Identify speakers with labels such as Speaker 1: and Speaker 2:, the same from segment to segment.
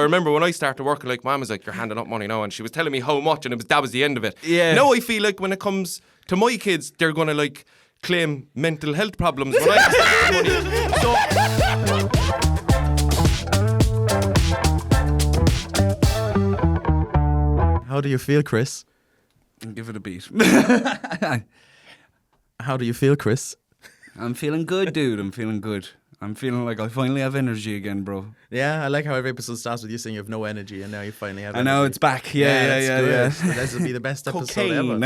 Speaker 1: remember when I started working, like, Mum was like, you're handing up money now, and she was telling me how much, and that was the end of it.
Speaker 2: Yeah.
Speaker 1: Now I feel like when it comes to my kids, they're going to, like, claim mental health problems when I ask them
Speaker 2: money. How do you feel, Chris?
Speaker 3: Give it a beat.
Speaker 2: How do you feel, Chris?
Speaker 3: I'm feeling good, dude. I'm feeling good. I'm feeling like I finally have energy again, bro.
Speaker 2: Yeah, I like how every episode starts with you saying you have no energy, and now you finally have energy.
Speaker 3: I know, it's back. Yeah.
Speaker 2: This will be the best episode ever.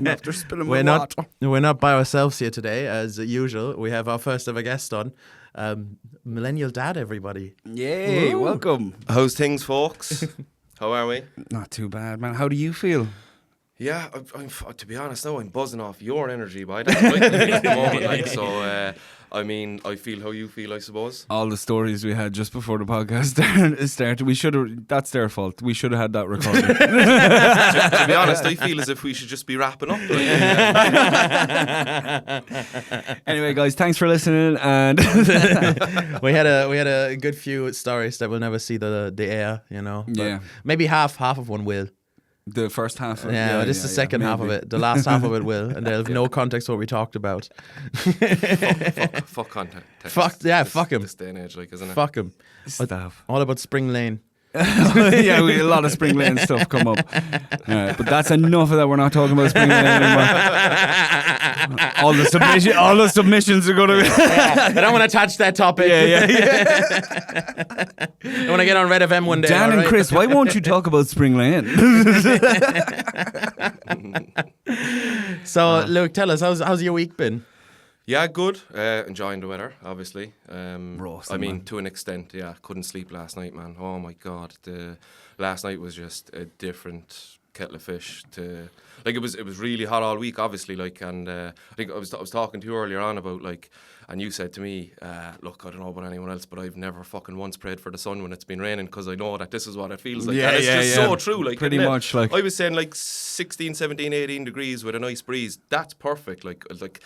Speaker 3: After spilling
Speaker 2: We're
Speaker 3: my water.
Speaker 2: not by ourselves here today, as usual. We have our first ever guest on, Millennial Dad, everybody.
Speaker 3: Yay, welcome.
Speaker 1: How's things, folks? How are we?
Speaker 3: Not too bad, man. How do you feel?
Speaker 1: Yeah, I'm to be honest now, I'm buzzing off your energy, boy. That's right at the moment. Like, so, I mean, I feel how you feel, I suppose.
Speaker 3: All the stories we had just before the podcast started, we should have. That's their fault. We should have had that recorded.
Speaker 1: To be honest, I feel as if we should just be wrapping up.
Speaker 3: Anyway, guys, thanks for listening. And
Speaker 2: we had a good few stories that will never see the air, you know. But
Speaker 3: yeah,
Speaker 2: maybe half of one will.
Speaker 3: the first half.
Speaker 2: This is the second half of it. The last half of it will, and they'll have no context what we talked about.
Speaker 1: Fuck content.
Speaker 2: Fuck him.
Speaker 1: This day and age, like, isn't it?
Speaker 2: Fuck him.
Speaker 3: Stuff.
Speaker 2: All about Spring Lane.
Speaker 3: Yeah, we had a lot of Spring Lane stuff come up. But that's enough of that. We're not talking about Spring Lane anymore. All the submissions are going to be.
Speaker 2: I don't want to touch that topic.
Speaker 3: Yeah.
Speaker 2: I want to get on Red FM one day.
Speaker 3: Dan and
Speaker 2: right?
Speaker 3: Chris, why won't you talk about Spring Lane?
Speaker 2: So, Luke, tell us, how's your week been?
Speaker 1: Yeah, good. Enjoying the weather, obviously.
Speaker 3: Roasting,
Speaker 1: I mean,
Speaker 3: man.
Speaker 1: to an extent, yeah. Couldn't sleep last night, man. Oh my God, last night was just a different kettle of fish. It was really hot all week, obviously. Like, and I think I was talking to you earlier on about, like, and you said to me, look, I don't know about anyone else, but I've never fucking once prayed for the sun when it's been raining because I know that this is what it feels like.
Speaker 3: Yeah,
Speaker 1: and it's just
Speaker 3: yeah.
Speaker 1: so true. Like,
Speaker 3: pretty much. Like,
Speaker 1: I was saying, like 16, 17, 18 degrees with a nice breeze. That's perfect. Like.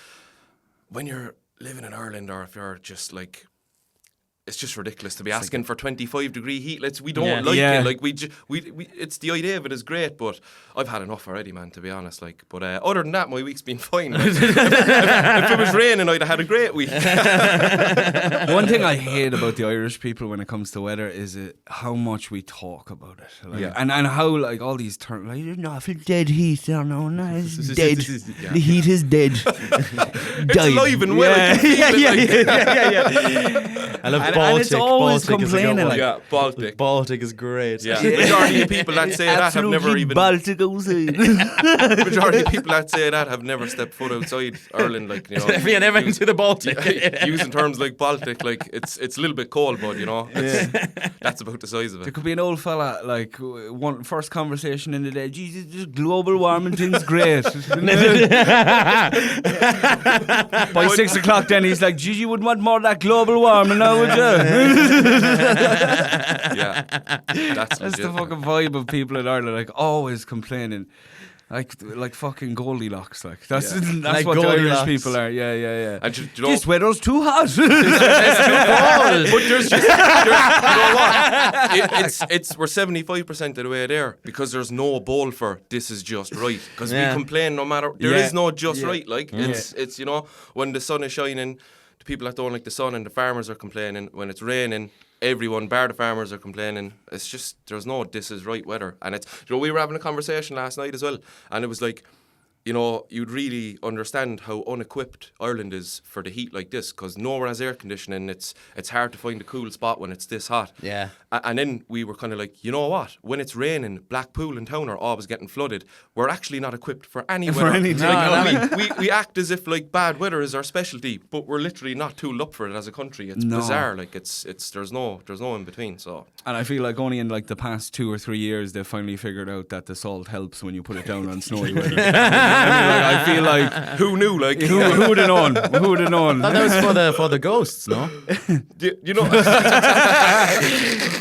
Speaker 1: When you're living in Ireland, or if you're just like, it's just ridiculous to be asking for 25-degree heat. We don't like it. Like we it's the idea of it is great, but I've had enough already, man. To be honest, like. But other than that, my week's been fine. Like, if it was raining, I'd have had a great week.
Speaker 3: one thing I hate about the Irish people when it comes to weather is how much we talk about it. Like, and how, like, all these terms, like, no, I feel dead heat. No, it's dead.
Speaker 1: Yeah.
Speaker 3: The heat is dead.
Speaker 1: It's alive and well.
Speaker 2: I love
Speaker 3: and it's always
Speaker 2: Baltic
Speaker 3: complaining. Like,
Speaker 1: Yeah, Baltic.
Speaker 2: Baltic is great.
Speaker 1: Yeah. Majority of people that say that have never even.
Speaker 3: Baltic outside.
Speaker 1: Majority of people that say that have never stepped foot outside Ireland. Like, you know.
Speaker 2: Have you never been to the Baltic?
Speaker 1: Using terms like Baltic, like it's a little bit cold, but you know, that's about the size of
Speaker 3: There
Speaker 1: it.
Speaker 3: could be an old fella, like, one first conversation in the day, Jesus, this global warming thing's great. By 6 o'clock then he's like, geez, you wouldn't want more of that global warming now, would you?
Speaker 1: Yeah, that's
Speaker 3: That's
Speaker 1: legit,
Speaker 3: the fucking vibe of people in Ireland, like, always complaining. Like fucking Goldilocks, like that's
Speaker 2: Like
Speaker 3: what the Irish
Speaker 2: Goldilocks.
Speaker 3: people are. Yeah.
Speaker 1: And you know,
Speaker 3: This weather's too hot.
Speaker 1: it's too cold. But there's just, you know what? We're 75% of the way there because there's no bowl for this is just right. Because we complain no matter. There is no just right. Like it's you know, when the sun is shining, the people that don't like the sun and the farmers are complaining. When it's raining, everyone bar the farmers are complaining. It's just there's no this is right weather. And it's, you know, we were having a conversation last night as well, and it was like, you know, you'd really understand how unequipped Ireland is for the heat like this, because nowhere has air conditioning. It's hard to find a cool spot when it's this hot.
Speaker 2: Yeah.
Speaker 1: And then we were kind of like, you know what? When it's raining, Blackpool and town are always getting flooded. We're actually not equipped for any weather.
Speaker 3: anything.
Speaker 1: We act as if like bad weather is our specialty, but we're literally not tooled up for it as a country. It's bizarre. Like it's there's no in between. So.
Speaker 3: And I feel like only in like the past 2 or 3 years they've finally figured out that the salt helps when you put it down on snowy weather. I feel like
Speaker 1: Who knew? Like,
Speaker 3: who would have known? Who would have known?
Speaker 2: That was for the ghosts, no?
Speaker 1: you know,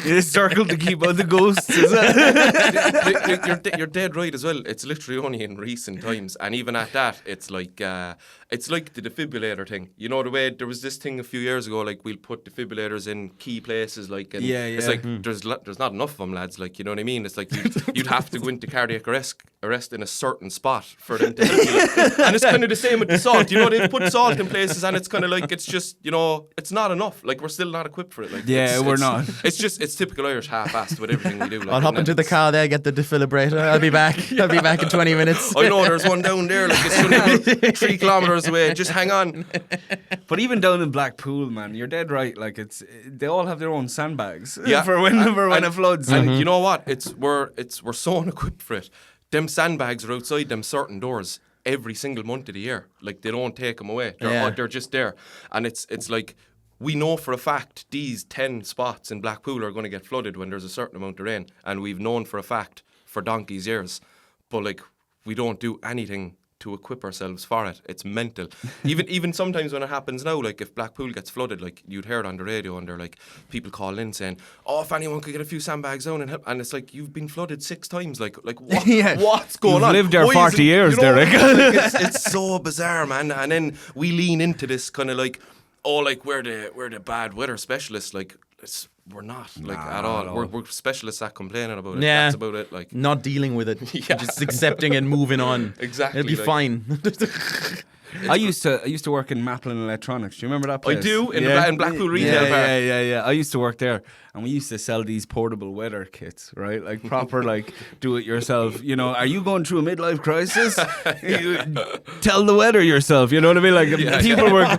Speaker 3: It's circled to keep out the ghosts. Is it?
Speaker 1: you're dead right as well. It's literally only in recent times, and even at that, it's like the defibrillator thing. You know, the way there was this thing a few years ago, like we'll put defibrillators in key places, like, and it's like there's not enough of them, lads. Like, you know what I mean? It's like you'd have to go into cardiac arrest in a certain spot for them to help you. Like. And it's kind of the same with the salt. You know, they've put salt in places, and it's kind of like it's just, you know, it's not enough. Like, we're still not equipped for it. Like,
Speaker 3: we're not.
Speaker 1: It's typical Irish half-assed with everything we do. Like,
Speaker 2: I'll hop into the car there, get the defibrillator. I'll be back. I'll be back in 20 minutes.
Speaker 1: I know there's one down there. Like, it's only about 3 kilometres away. Just hang on.
Speaker 3: But even down in Blackpool, man, you're dead right. Like, they all have their own sandbags
Speaker 1: Yeah.
Speaker 3: for when it floods.
Speaker 1: And you know what? We're so unequipped for it. Them sandbags are outside them certain doors every single month of the year. Like, they don't take them away. They're just there. And it's like, we know for a fact these 10 spots in Blackpool are going to get flooded when there's a certain amount of rain. And we've known for a fact for donkey's years. But, like, we don't do anything to equip ourselves for it. It's mental. Even sometimes when it happens now, like if Blackpool gets flooded, like you'd hear it on the radio and they're like, people call in saying, oh, if anyone could get a few sandbags down and help. And it's like, you've been flooded 6 times. Like what, what's going on?
Speaker 3: You've lived there 40 years, Derek.
Speaker 1: Like, it's so bizarre, man. And then we lean into this kind of like, oh, like we're the bad weather specialists. Like, we're not at all. We're specialists at complaining about it.
Speaker 2: Yeah.
Speaker 1: That's about it. Like,
Speaker 2: not dealing with it, just accepting and moving on.
Speaker 1: Exactly.
Speaker 2: It'll be fine.
Speaker 3: I used to work in Maplin Electronics. Do you remember that place?
Speaker 1: I do in Blackpool Retail Park.
Speaker 3: Yeah. I used to work there, and we used to sell these portable weather kits, right? Like proper, like do it yourself. You know, are you going through a midlife crisis? You tell the weather yourself. You know what I mean? Like people were.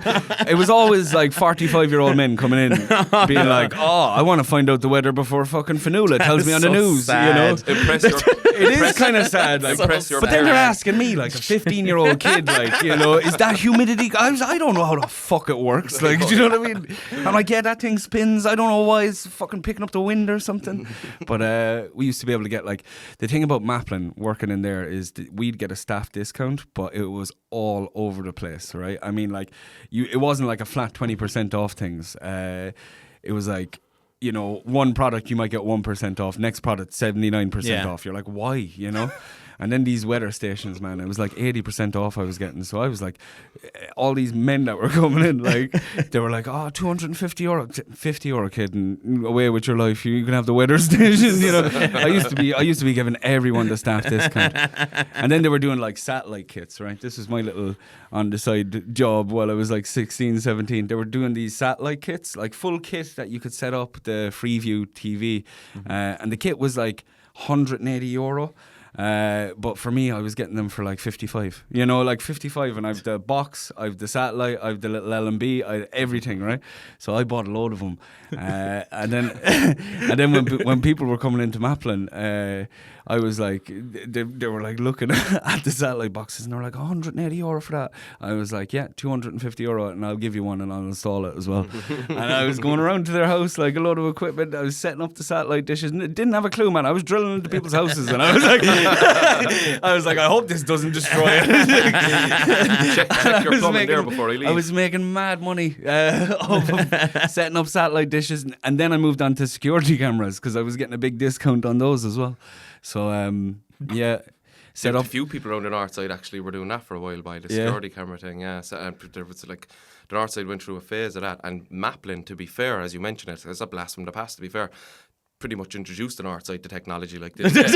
Speaker 3: It was always like 45-year-old men coming in, being like, "Oh, I want to find out the weather before fucking Fanula tells me on the news."
Speaker 2: Sad.
Speaker 3: You know,
Speaker 1: Impress your.
Speaker 3: it is kind of sad. Like,
Speaker 1: Impress your
Speaker 3: but then they're
Speaker 1: parents.
Speaker 3: asking me, like a 15-year-old kid, like, you know, is that humidity? I don't know how the fuck it works. Like, do you know what I mean? I'm like, yeah, that thing spins. I don't know why it's fucking picking up the wind or something. But we used to be able to get, like, the thing about Maplin working in there is that we'd get a staff discount, but it was all over the place, right? I mean, like, it wasn't like a flat 20% off things. It was like, you know, one product you might get 1% off, next product 79% off. You're like, why? You know? And then these weather stations, man, it was like 80% off I was getting. So I was like, all these men that were coming in, like, they were like, oh, €250, €50 kid, and away with your life. You can have the weather station, you know. I used to be giving everyone the staff discount. And then they were doing like satellite kits, right? This was my little on the side job while I was like 16, 17. They were doing these satellite kits, like full kit that you could set up the Freeview TV. And the kit was like €180. But for me, I was getting them for like 55. You know, like 55, and I've the box, I've the satellite, I've the little L&B, I everything, right? So I bought a load of them, and then when people were coming into Maplin, I was like, they were like looking at the satellite boxes, and they were like, €180 for that. I was like, yeah, €250, and I'll give you one, and I'll install it as well. And I was going around to their house like a load of equipment. I was setting up the satellite dishes, and didn't have a clue, man. I was drilling into people's houses, and I was like, I hope this doesn't destroy it.
Speaker 1: check your plumbing there before I leave.
Speaker 3: I was making mad money of setting up satellite dishes, and then I moved on to security cameras because I was getting a big discount on those as well. So yeah, set up.
Speaker 1: A few people around the north side actually were doing that for a while by the security camera thing. Yeah, so, and there was like the north side went through a phase of that, and Maplin, to be fair, as you mentioned it, it's a blast from the past. To be fair, pretty much introduced the north side to technology like this. That's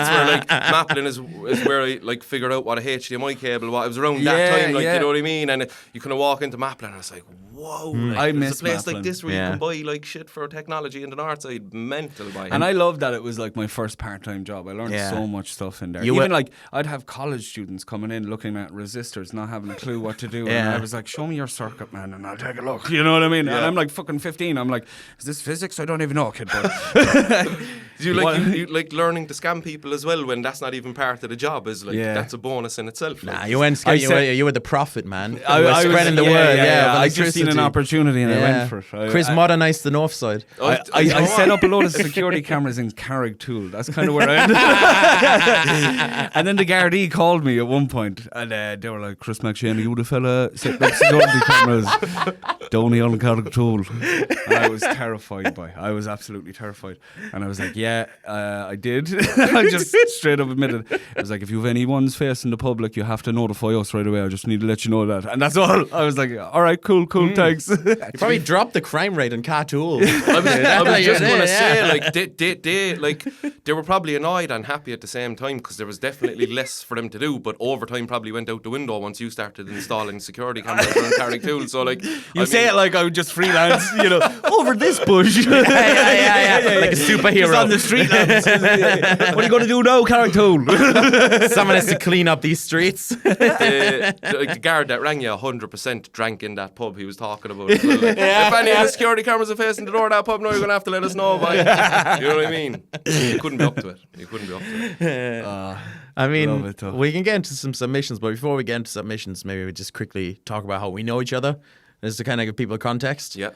Speaker 1: where like Maplin is where I like figured out what a HDMI cable was. It was around that time, like you know what I mean. And you kind of walk into Maplin, and it's like, whoa, like,
Speaker 3: I
Speaker 1: there's
Speaker 3: miss
Speaker 1: a place
Speaker 3: Maplin.
Speaker 1: like this where you can buy like shit for technology in the north side. Mental buy.
Speaker 3: And I love that it was like my first part-time job. I learned so much stuff in there. Even like I'd have college students coming in looking at resistors, not having a clue what to do. And I was like, show me your circuit, man, and I'll take a look. You know what I mean? And I'm like fucking 15. I'm like, is this physics? I don't even know, kid. But
Speaker 1: you like learning to scam people as well when that's not even part of the job. Is like that's a bonus in itself.
Speaker 2: Nah,
Speaker 1: like.
Speaker 2: you went. You were the prophet, man.
Speaker 3: I was
Speaker 2: spreading the word.
Speaker 3: I just seen an opportunity and I went for it.
Speaker 2: Chris modernised the north side.
Speaker 3: I set up a load of security cameras in Carricktool. That's kind of where I ended. And then the Gardaí called me at one point, and they were like, "Chris McShane, you the fella setting up security cameras down here on Carricktool." And I was terrified I was absolutely terrified. And I was like, "Yeah, I did." I just straight up admitted. I was like, "If you have anyone's face in the public, you have to notify us right away. I just need to let you know that." And that's all. I was like, "All right, cool, thanks."
Speaker 2: You probably dropped the crime rate in Cartool.
Speaker 1: I was just going to say, like, they were probably annoyed and happy at the same time because there was definitely less for them to do, but overtime probably went out the window once you started installing security cameras around Carricktool. So, like,
Speaker 3: you say it like I would just freelance, over this bush.
Speaker 2: Yeah. Like a superhero.
Speaker 3: Just on the street lamps. What are you going to do now, Carricktool?
Speaker 2: Someone has to clean up these streets.
Speaker 1: The guard that rang you 100% drank in that pub he was talking about. So, like, if any of the security cameras are facing the door of that pub now, you're going to have to let us know. You know what I mean? You couldn't be up to it.
Speaker 2: I mean, we can get into some submissions, but before we get into submissions, maybe we just quickly talk about how we know each other. Just to kind of give people context.
Speaker 1: Yeah.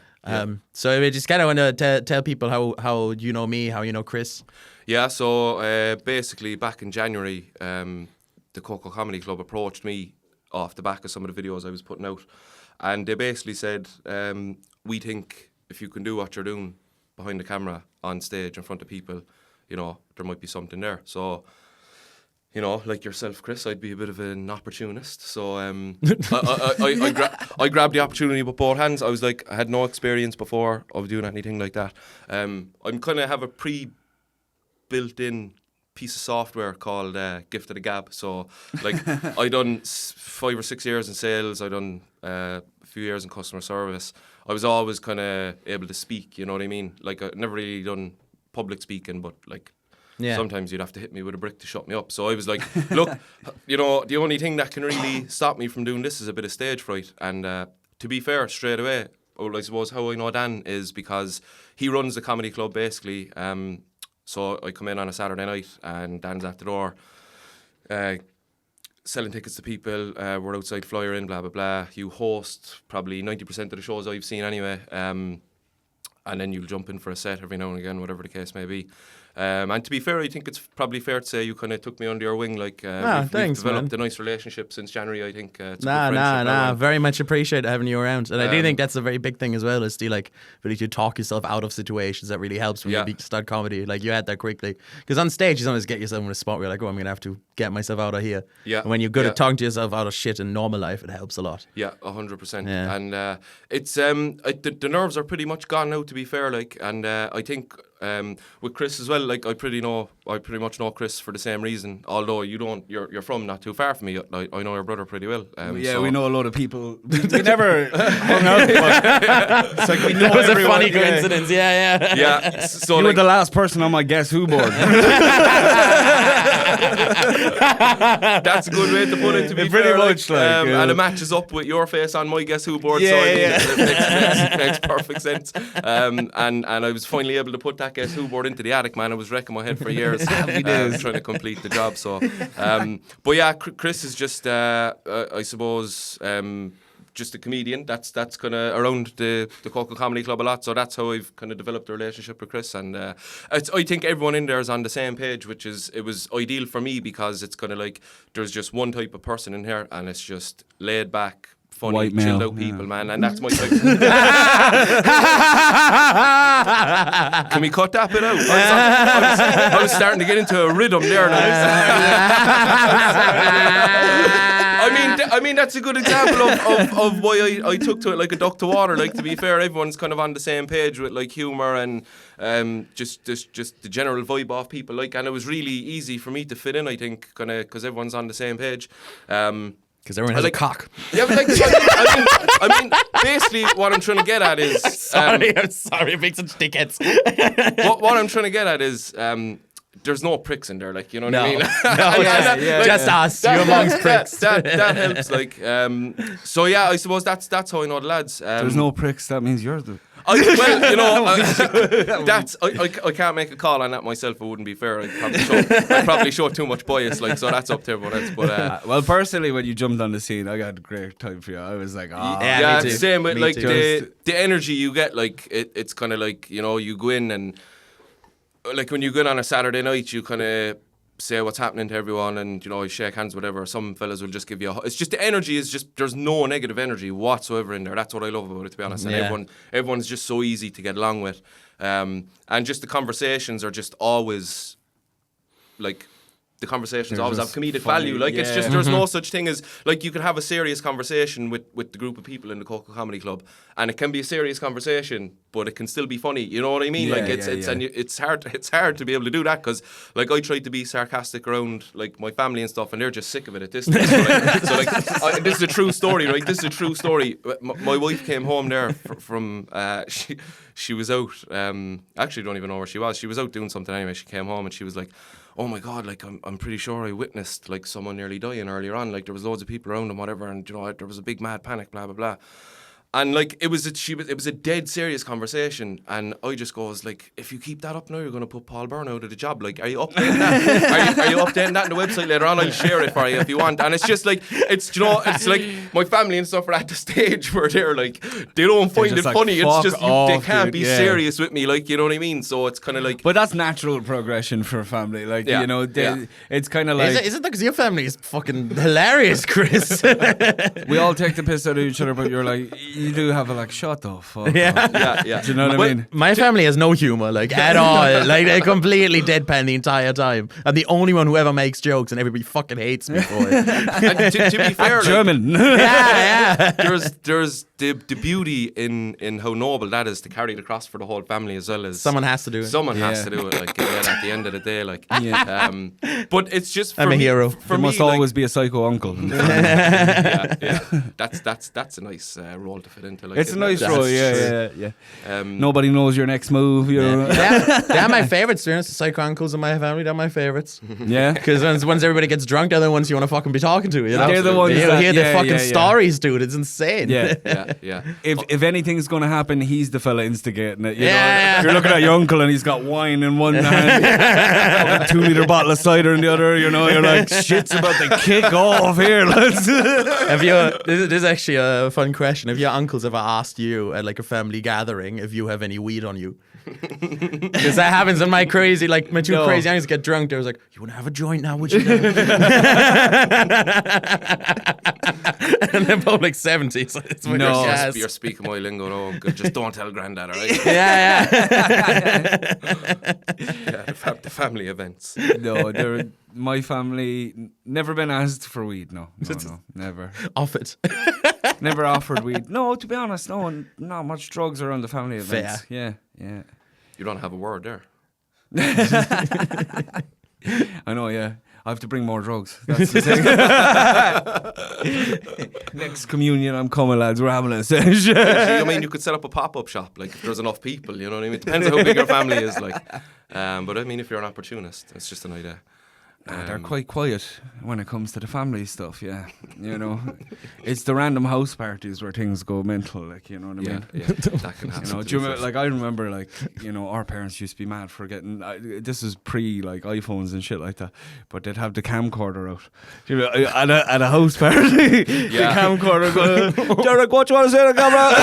Speaker 2: So we just kind of want to tell people how you know me, how you know Chris.
Speaker 1: Yeah, so basically back in January, the Coco Comedy Club approached me off the back of some of the videos I was putting out. And they basically said, we think if you can do what you're doing behind the camera, on stage, in front of people, there might be something there. So, like yourself, Chris, I'd be a bit of an opportunist. So I grabbed the opportunity with both hands. I was like, I had no experience before of doing anything like that. I'm kind of have a pre-built-in piece of software called Gift of the Gab. So, like, I done 5 or 6 years in sales. I done a few years in customer service. I was always kind of able to speak. You know what I mean? Like, I never really done public speaking, but like. Yeah. Sometimes you'd have to hit me with a brick to shut me up. So I was like, look, the only thing that can really stop me from doing this is a bit of stage fright. And to be fair, straight away, I suppose how I know Dan is because he runs the comedy club basically. So I come in on a Saturday night and Dan's at the door selling tickets to people. We're outside flyer in, blah, blah, blah. You host probably 90% of the shows I've seen anyway. And then you'll jump in for a set every now and again, whatever the case may be. And to be fair, I think it's probably fair to say you kind of took me under your wing. Like, we've developed a nice relationship since January, I think. It's
Speaker 2: very much appreciate having you around. And I do think that's a very big thing as well, is to like really to talk yourself out of situations. That really helps when you start comedy. Like, you had that quickly. Because on stage, you sometimes get yourself in a spot where you're like, I'm going to have to get myself out of here. Yeah. And when you're good at talking to yourself out of shit in normal life, it helps a lot.
Speaker 1: Yeah, 100%. Yeah. And it's the nerves are pretty much gone now, to be fair. Like, and I think with Chris as well, like I pretty much know Chris for the same reason. Although you're from not too far from me. I know your brother pretty well.
Speaker 3: We know a lot of people. We never hung out. But it's like we know.
Speaker 2: It was a funny coincidence. Yeah.
Speaker 1: So
Speaker 3: you were the last person on my Guess Who board.
Speaker 1: That's a good way to put it. To be
Speaker 3: pretty
Speaker 1: fair,
Speaker 3: much
Speaker 1: and it matches up with your face on my Guess Who board. It makes perfect sense. And I was finally able to put that Guess Who board into the attic, man. I was wrecking my head for years trying to complete the job. So, but yeah, Chris is just, I suppose, just a comedian. That's kind of around the Coco Comedy Club a lot. So that's how I've kind of developed a relationship with Chris. And I think everyone in there is on the same page, it was ideal for me because it's kind of like there's just one type of person in here, and it's just laid back, funny,
Speaker 3: white male,
Speaker 1: chilled out people, man, and that's my type. Can we cut that bit out? I was starting to get into a rhythm there now. I mean that's a good example of why I took to it like a duck to water. Like, to be fair, everyone's kind of on the same page with like humour and just the general vibe of people. Like, and it was really easy for me to fit in, I think, kind of because everyone's on the same page.
Speaker 2: Because everyone has a cock.
Speaker 1: Yeah, but like, I mean, basically what I'm trying to get at is...
Speaker 2: I'm sorry, it makes such dickheads.
Speaker 1: what I'm trying to get at is... there's no pricks in there, like, you know what I mean?
Speaker 2: Just us, you amongst pricks.
Speaker 1: That helps, like. So yeah, I suppose that's how I know the lads.
Speaker 3: There's no pricks, that means you're the...
Speaker 1: Well, you know, that's I can't make a call on that myself. It wouldn't be fair. I'd probably show too much bias, like, so that's up to everyone else. But
Speaker 3: well, personally, when you jumped on the scene, I had a great time for you. I was like,
Speaker 1: yeah, same with like the energy you get. Like it's kind of like, you know, you go in and like when you go in on a Saturday night, you kind of say what's happening to everyone, and you know, you shake hands, whatever. Some fellas will just give you it's just the energy is just, there's no negative energy whatsoever in there. That's what I love about it, to be honest. And everyone's just so easy to get along with, and just the conversations are just always like, the conversations always have comedic value. Like, it's just, there's no such thing as, like, you can have a serious conversation with the group of people in the Coco Comedy Club, and it can be a serious conversation, but it can still be funny. You know what I mean? And it's hard to be able to do that, because, like, I tried to be sarcastic around, like, my family and stuff, and they're just sick of it at this point. This is a true story, right? This is a true story. My wife came home there from she was out. Actually, don't even know where she was. She was out doing something anyway. She came home and she was like, oh my God, like, I'm pretty sure I witnessed, like, someone nearly dying earlier on. Like, there was loads of people around and whatever, and, you know, there was a big mad panic, blah, blah, blah. And, like, it was a dead serious conversation, and I just goes, like, if you keep that up now, you're going to put Paul Byrne out of the job. Like, are you updating that? are you updating that on the website later on? I'll share it for you if you want. And it's just like, it's, you know, it's like my family and stuff are at the stage where they're like, they don't find it like, funny. It's just, they can't be serious with me, like, you know what I mean? So it's kind of like...
Speaker 3: But that's natural progression for a family. Like, you know, it's kind of like...
Speaker 2: Is it because your family is fucking hilarious, Chris?
Speaker 3: We all take the piss out of each other, but you're like... You do have a, like, shut the fuck
Speaker 2: yeah.
Speaker 3: up. Do you know what I mean?
Speaker 2: My family has no humour, like, at all. Like, they're completely deadpan the entire time. I'm the only one who ever makes jokes, and everybody fucking hates me for it.
Speaker 1: And to be fair, like,
Speaker 3: German.
Speaker 1: There's the beauty in how noble that is to carry it across for the whole family, as well as...
Speaker 2: Someone has to do it.
Speaker 1: Someone has to do it, like, at the end of the day, like... But it's just...
Speaker 2: I'm a hero.
Speaker 3: There must always be a psycho uncle.
Speaker 1: That's a nice role to fit into. Like,
Speaker 3: it's a nice role, yeah. Nobody knows your next move.
Speaker 2: They're my favourites, to be honest. The psycho uncles in my family, they're my favourites.
Speaker 3: Yeah.
Speaker 2: Because once everybody gets drunk, they're the ones you want to fucking be talking to, you know?
Speaker 3: They're the ones
Speaker 2: you hear the fucking stories, dude. It's insane.
Speaker 3: Yeah. If anything's going to happen, he's the fella instigating it. You know? You're looking at your uncle and he's got wine in one hand, a 2-litre bottle of cider in the other. You know, you're like, shit's about to kick off here. This
Speaker 2: is actually a fun question. Have your uncles ever asked you at, like, a family gathering if you have any weed on you? Because that happens when my two crazy uncles get drunk. They was like, you want to have a joint now, would you? And they're both like 70. So it's
Speaker 1: you're speaking my lingo. No, just don't tell Grandad, all right? The family events.
Speaker 3: No, my family never been asked for weed. No, never.
Speaker 2: Offered.
Speaker 3: Never offered weed. No, to be honest, not much drugs around the family events.
Speaker 2: Fair.
Speaker 1: Yeah. You don't have a word there.
Speaker 3: I know, yeah. I have to bring more drugs. That's the thing. Next communion, I'm coming, lads. We're having a session.
Speaker 1: I mean, you could set up a pop-up shop, like, if there's enough people, you know what I mean? It depends on how big your family is, like. But I mean, if you're an opportunist, it's just an idea.
Speaker 3: They're quite quiet when it comes to the family stuff, yeah. You know, it's the random house parties where things go mental, like, you know what I mean?
Speaker 1: Yeah, that can happen.
Speaker 3: You know, do you remember, like, I remember, like, you know, our parents used to be mad for getting, this is pre, like, iPhones and shit like that, but they'd have the camcorder out. You know, at a house party, the camcorder going, Derek, what do you want to say to the camera?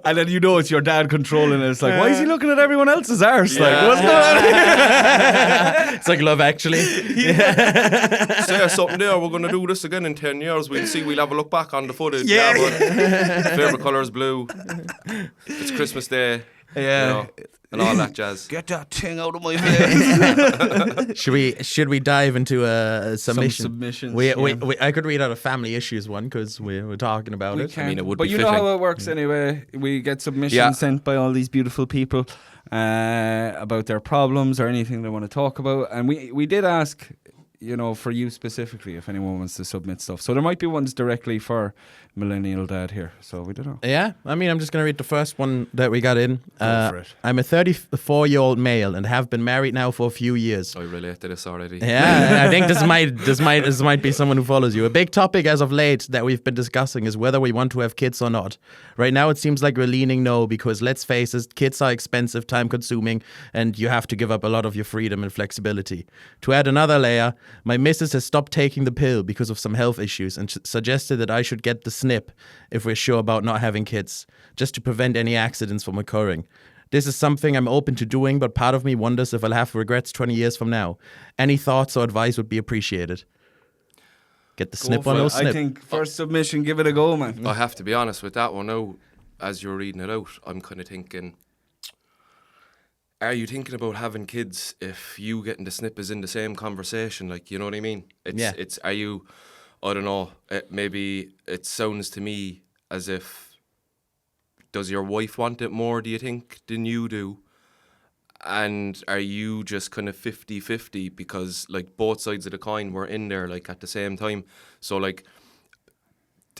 Speaker 3: And then you know it's your dad controlling it. It's like, why is he looking at everyone else's arse? Like, what's going on?
Speaker 2: It's like Love Actually.
Speaker 1: Say something there. We're going to do this again in 10 years. We'll have a look back on the footage. But favourite colour is blue. It's Christmas Day.
Speaker 2: Yeah.
Speaker 1: You know, and all that jazz.
Speaker 3: Get that thing out of my face.
Speaker 2: Should we dive into a submission?
Speaker 3: Some submissions.
Speaker 2: I could read out a family issues one because we were talking about it.
Speaker 3: Can.
Speaker 1: I mean, it would
Speaker 3: but
Speaker 1: be
Speaker 3: you
Speaker 1: fitting.
Speaker 3: know how it works anyway. We get submissions sent by all these beautiful people about their problems or anything they want to talk about. And we did ask, for you specifically, if anyone wants to submit stuff. So there might be ones directly for Millennial Dad here. So we don't know.
Speaker 2: Yeah, I mean, I'm just going to read the first one that we got in.
Speaker 3: Go for it.
Speaker 2: I'm a 34-year-old male and have been married now for a few years.
Speaker 1: I relate to this already.
Speaker 2: Yeah, I think this might be someone who follows you. A big topic as of late that we've been discussing is whether we want to have kids or not. Right now, it seems like we're leaning no because, let's face it, kids are expensive, time-consuming, and you have to give up a lot of your freedom and flexibility. To add another layer, my missus has stopped taking the pill because of some health issues and suggested that I should get the snip if we're sure about not having kids, just to prevent any accidents from occurring. This is something I'm open to doing, but part of me wonders if I'll have regrets 20 years from now. Any thoughts or advice would be appreciated. Get the snip or no snip.
Speaker 3: I think first submission, give it a go, man.
Speaker 1: I have to be honest with that one now. As you're reading it out, I'm kind of thinking, are you thinking about having kids if you getting the snip is in the same conversation? Like, you know what I mean? It's are you, I don't know, maybe it sounds to me as if, does your wife want it more, do you think, than you do? And are you just kind of 50-50 because, like, both sides of the coin were in there, like, at the same time? So, like,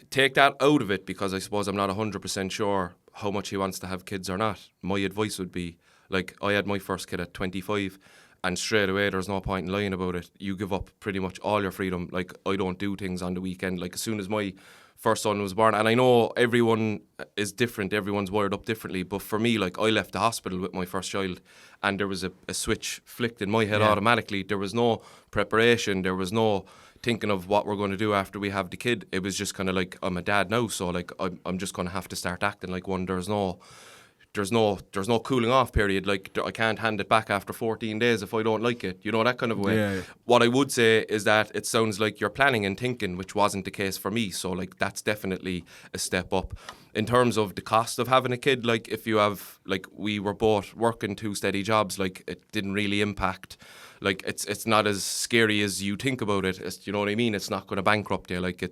Speaker 1: take that out of it because I suppose I'm not 100% sure how much he wants to have kids or not. My advice would be, like, I had my first kid at 25 and straight away there's no point in lying about it. You give up pretty much all your freedom. Like, I don't do things on the weekend. Like, as soon as my first son was born, and I know everyone is different, everyone's wired up differently, but for me, like, I left the hospital with my first child and there was a switch flicked in my head automatically. There was no preparation, there was no thinking of what we're going to do after we have the kid. It was just kind of like, I'm a dad now, so like I'm just going to have to start acting like one. There's no cooling off period. Like, I can't hand it back after 14 days if I don't like it. You know, that kind of way.
Speaker 3: Yeah.
Speaker 1: What I would say is that it sounds like you're planning and thinking, which wasn't the case for me. So, like, that's definitely a step up. In terms of the cost of having a kid, like, if you have, like, we were both working 2 steady jobs, like, it didn't really impact. Like, it's not as scary as you think about it. You know what I mean? It's not going to bankrupt you. Like,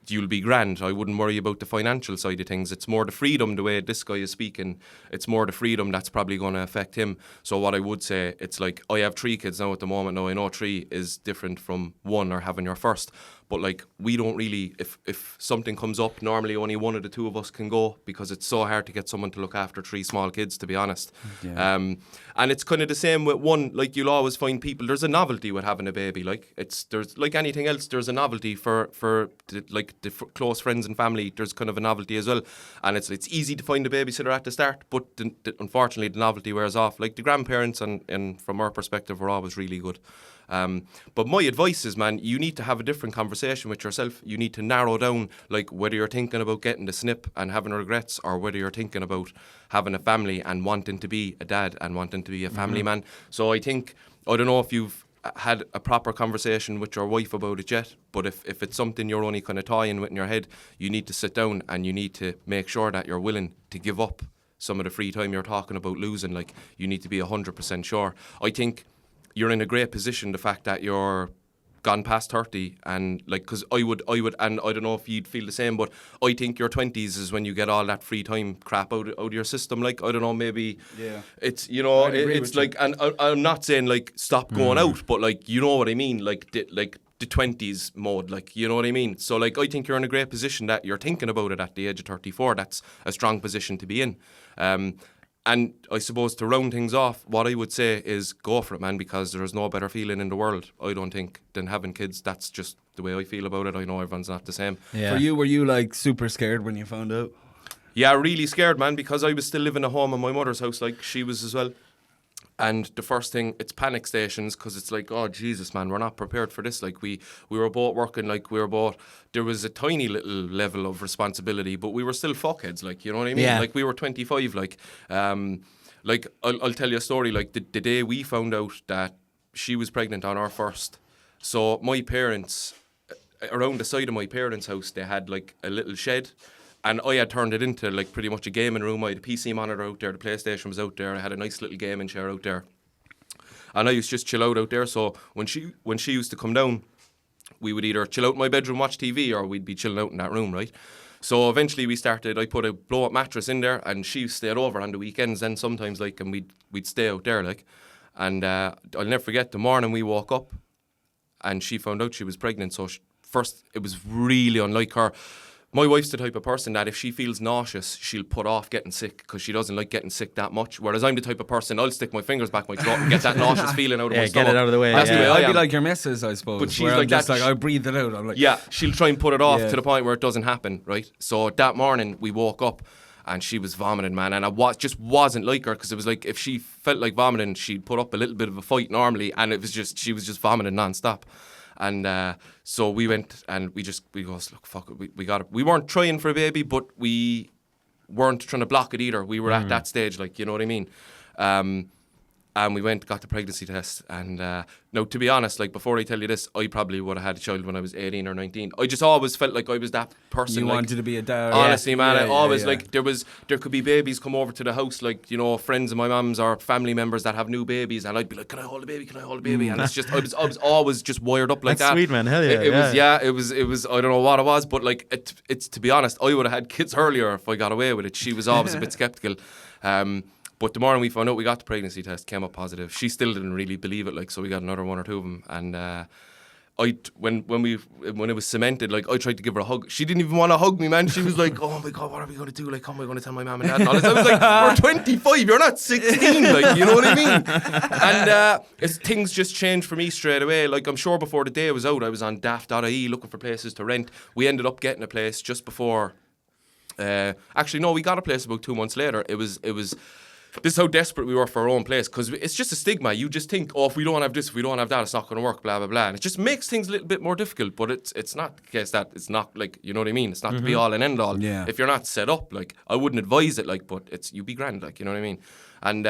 Speaker 1: you'll be grand. I wouldn't worry about the financial side of things. It's more the freedom, the way this guy is speaking. It's more the freedom that's probably going to affect him. So what I would say, it's like, I have 3 kids now at the moment. Now, I know 3 is different from 1 or having your first. But, like, we don't really, if something comes up, normally only one of the 2 of us can go because it's so hard to get someone to look after 3 small kids, to be honest.
Speaker 3: Yeah.
Speaker 1: And it's kind of the same with one. Like, you'll always find people, there's a novelty with having a baby. Like, there's like anything else, there's a novelty for the close friends and family. There's kind of a novelty as well. And it's easy to find a babysitter at the start, but unfortunately the novelty wears off. Like, the grandparents and from our perspective were always really good. But my advice is, man, you need to have a different conversation with yourself. You need to narrow down, like, whether you're thinking about getting the snip and having regrets, or whether you're thinking about having a family and wanting to be a dad and wanting to be a family man. So I think, I don't know if you've had a proper conversation with your wife about it yet, but if it's something you're only kind of toying with in your head, you need to sit down and you need to make sure that you're willing to give up some of the free time you're talking about losing. Like, you need to be 100% sure. I think you're in a great position, the fact that you're gone past 30, and, like, because I would, and I don't know if you'd feel the same, but I think your 20s is when you get all that free time crap out of your system. Like, I don't know, maybe it's, you know, it's like, and I'm not saying, like, stop going out, but, like, you know what I mean, like the 20s mode, like, you know what I mean. So, like, I think you're in a great position that you're thinking about it at the age of 34. That's a strong position to be in. And I suppose to round things off, what I would say is go for it, man, because there is no better feeling in the world, I don't think, than having kids. That's just the way I feel about it. I know everyone's not the same.
Speaker 2: Yeah.
Speaker 3: For you, were you, like, super scared when you found out?
Speaker 1: Yeah, really scared, man, because I was still living at home in my mother's house, like she was as well. And the first thing, it's panic stations, because it's like, oh, Jesus, man, we're not prepared for this. Like, we were both working, like, there was a tiny little level of responsibility, but we were still fuckheads, like, you know what I mean?
Speaker 2: Yeah.
Speaker 1: Like, we were 25, like, I'll tell you a story, like, the day we found out that she was pregnant on our first. So my parents, around the side of my parents' house, they had, like, a little shed. And I had turned it into, like, pretty much a gaming room. I had a PC monitor out there, the PlayStation was out there, I had a nice little gaming chair out there. And I used to just chill out there. So when she used to come down, we would either chill out in my bedroom, watch TV, or we'd be chilling out in that room, right? So eventually I put a blow-up mattress in there, and she stayed over on the weekends then sometimes, like, and we'd stay out there, like. And I'll never forget the morning we woke up, and she found out she was pregnant. So first, it was really unlike her. My wife's the type of person that if she feels nauseous, she'll put off getting sick because she doesn't like getting sick that much. Whereas I'm the type of person, I'll stick my fingers back my throat and get that nauseous feeling out of my stomach.
Speaker 2: Get it out of the way.
Speaker 1: That's the way I
Speaker 3: I'd
Speaker 1: am.
Speaker 3: be like your missus, I suppose.
Speaker 1: But she's
Speaker 3: where
Speaker 1: like
Speaker 3: I'm just
Speaker 1: that.
Speaker 3: I breathe it out. I'm like,
Speaker 1: yeah, she'll try and put it off
Speaker 3: Yeah.
Speaker 1: to the point where it doesn't happen, right? So that morning we woke up and she was vomiting, man, and I just wasn't like her because it was like if she felt like vomiting, she'd put up a little bit of a fight normally, and it was just she was just vomiting non-stop. And so we went and we goes, look, fuck it, we got it. We weren't trying for a baby, but we weren't trying to block it either. We were at that stage, like, you know what I mean? And we went, got the pregnancy test. And now, to be honest, like, before I tell you this, I probably would have had a child when I was 18 or 19. I just always felt like I was that person.
Speaker 3: you
Speaker 1: like,
Speaker 3: wanted to be a dad.
Speaker 1: honestly, man, I always,
Speaker 3: yeah.
Speaker 1: like, there could be babies come over to the house, like, you know, friends of my mum's or family members that have new babies, and I'd be like, can I hold a baby? Can I hold a baby? And it's just, I was always just wired up like
Speaker 2: That's
Speaker 1: that.
Speaker 2: sweet, man. Hell yeah.
Speaker 1: It was, I don't know what it was, but like, it's to be honest, I would have had kids earlier if I got away with it. She was always a bit skeptical. But the morning we found out we got the pregnancy test, came up positive. She still didn't really believe it, like, so we got another one or two of them. And when it was cemented, like, I tried to give her a hug. She didn't even want to hug me, man. She was like, oh my God, what are we going to do? Like, how am I going to tell my mum and dad? And all this. I was like, we're 25, you're not 16, like, you know what I mean? And things just changed for me straight away. Like, I'm sure before the day was out, I was on daft.ie looking for places to rent. We ended up getting a place just before. Actually, no, we got a place about 2 months later. It was. This is how desperate we were for our own place, because it's just a stigma. You just think, oh, if we don't have this, if we don't have that, it's not going to work, blah, blah, blah. And it just makes things a little bit more difficult, but it's not the case that it's not, like, you know what I mean? It's not to be all and end all.
Speaker 3: Yeah.
Speaker 1: If you're not set up, like, I wouldn't advise it, like, but you'd be grand, like, you know what I mean? And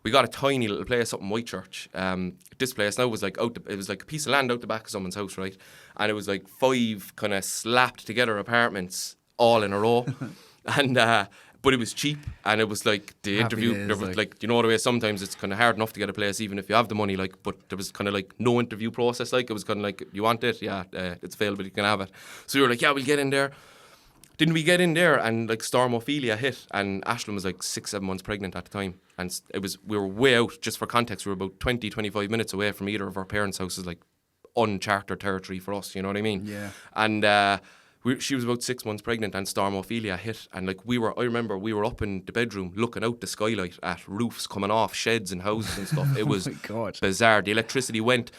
Speaker 1: we got a tiny little place up in Whitechurch. This place now was like it was like a piece of land out the back of someone's house, right? And it was like 5 kind of slapped together apartments all in a row. And but it was cheap, and it was like the
Speaker 3: Happy
Speaker 1: interview.
Speaker 3: days,
Speaker 1: There was
Speaker 3: like.
Speaker 1: like, you know the way sometimes it's kind of hard enough to get a place even if you have the money. Like, but there was kind of like no interview process. Like, it was kind of like, you want it, yeah, it's available, you can have it. So we were like, yeah, we'll get in there. Didn't we get in there, and like Stormophilia hit, and Ashlyn was like 6-7 months pregnant at the time, and we were way out. Just for context, we were about 20-25 minutes away from either of our parents' houses, like uncharted territory for us. You know what I mean?
Speaker 3: Yeah.
Speaker 1: And she was about 6 months pregnant, and Stormophilia hit, and like I remember we were up in the bedroom looking out the skylight at roofs coming off sheds and houses and stuff. It was
Speaker 3: God.
Speaker 1: bizarre. The electricity went.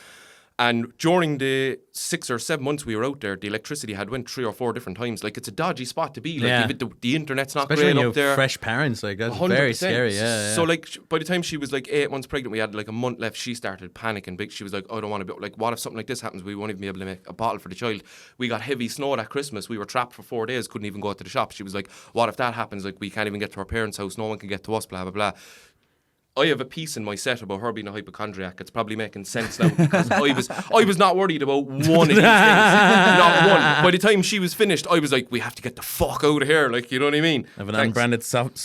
Speaker 1: And during the 6 or 7 months we were out there, the electricity had went 3 or 4 different times. Like, it's a dodgy spot to be. Like,
Speaker 2: Yeah.
Speaker 1: the internet's not
Speaker 2: Especially
Speaker 1: great
Speaker 2: when you
Speaker 1: up
Speaker 2: have
Speaker 1: there.
Speaker 2: fresh parents, like, that's
Speaker 1: 100%.
Speaker 2: very scary. Yeah.
Speaker 1: So like, by the time she was like 8 months pregnant, we had like a month left. She started panicking big. She was like, I don't want to be like, what if something like this happens? We won't even be able to make a bottle for the child. We got heavy snow that Christmas. We were trapped for 4 days. Couldn't even go to the shop. She was like, what if that happens? Like, we can't even get to our parents' house. No one can get to us. Blah blah blah. I have a piece in my set about her being a hypochondriac. It's probably making sense now, because I was not worried about one of these things. Not one. By the time she was finished, I was like, we have to get the fuck out of here. Like, you know what I mean?
Speaker 2: I have an
Speaker 1: Thanks.
Speaker 2: unbranded soft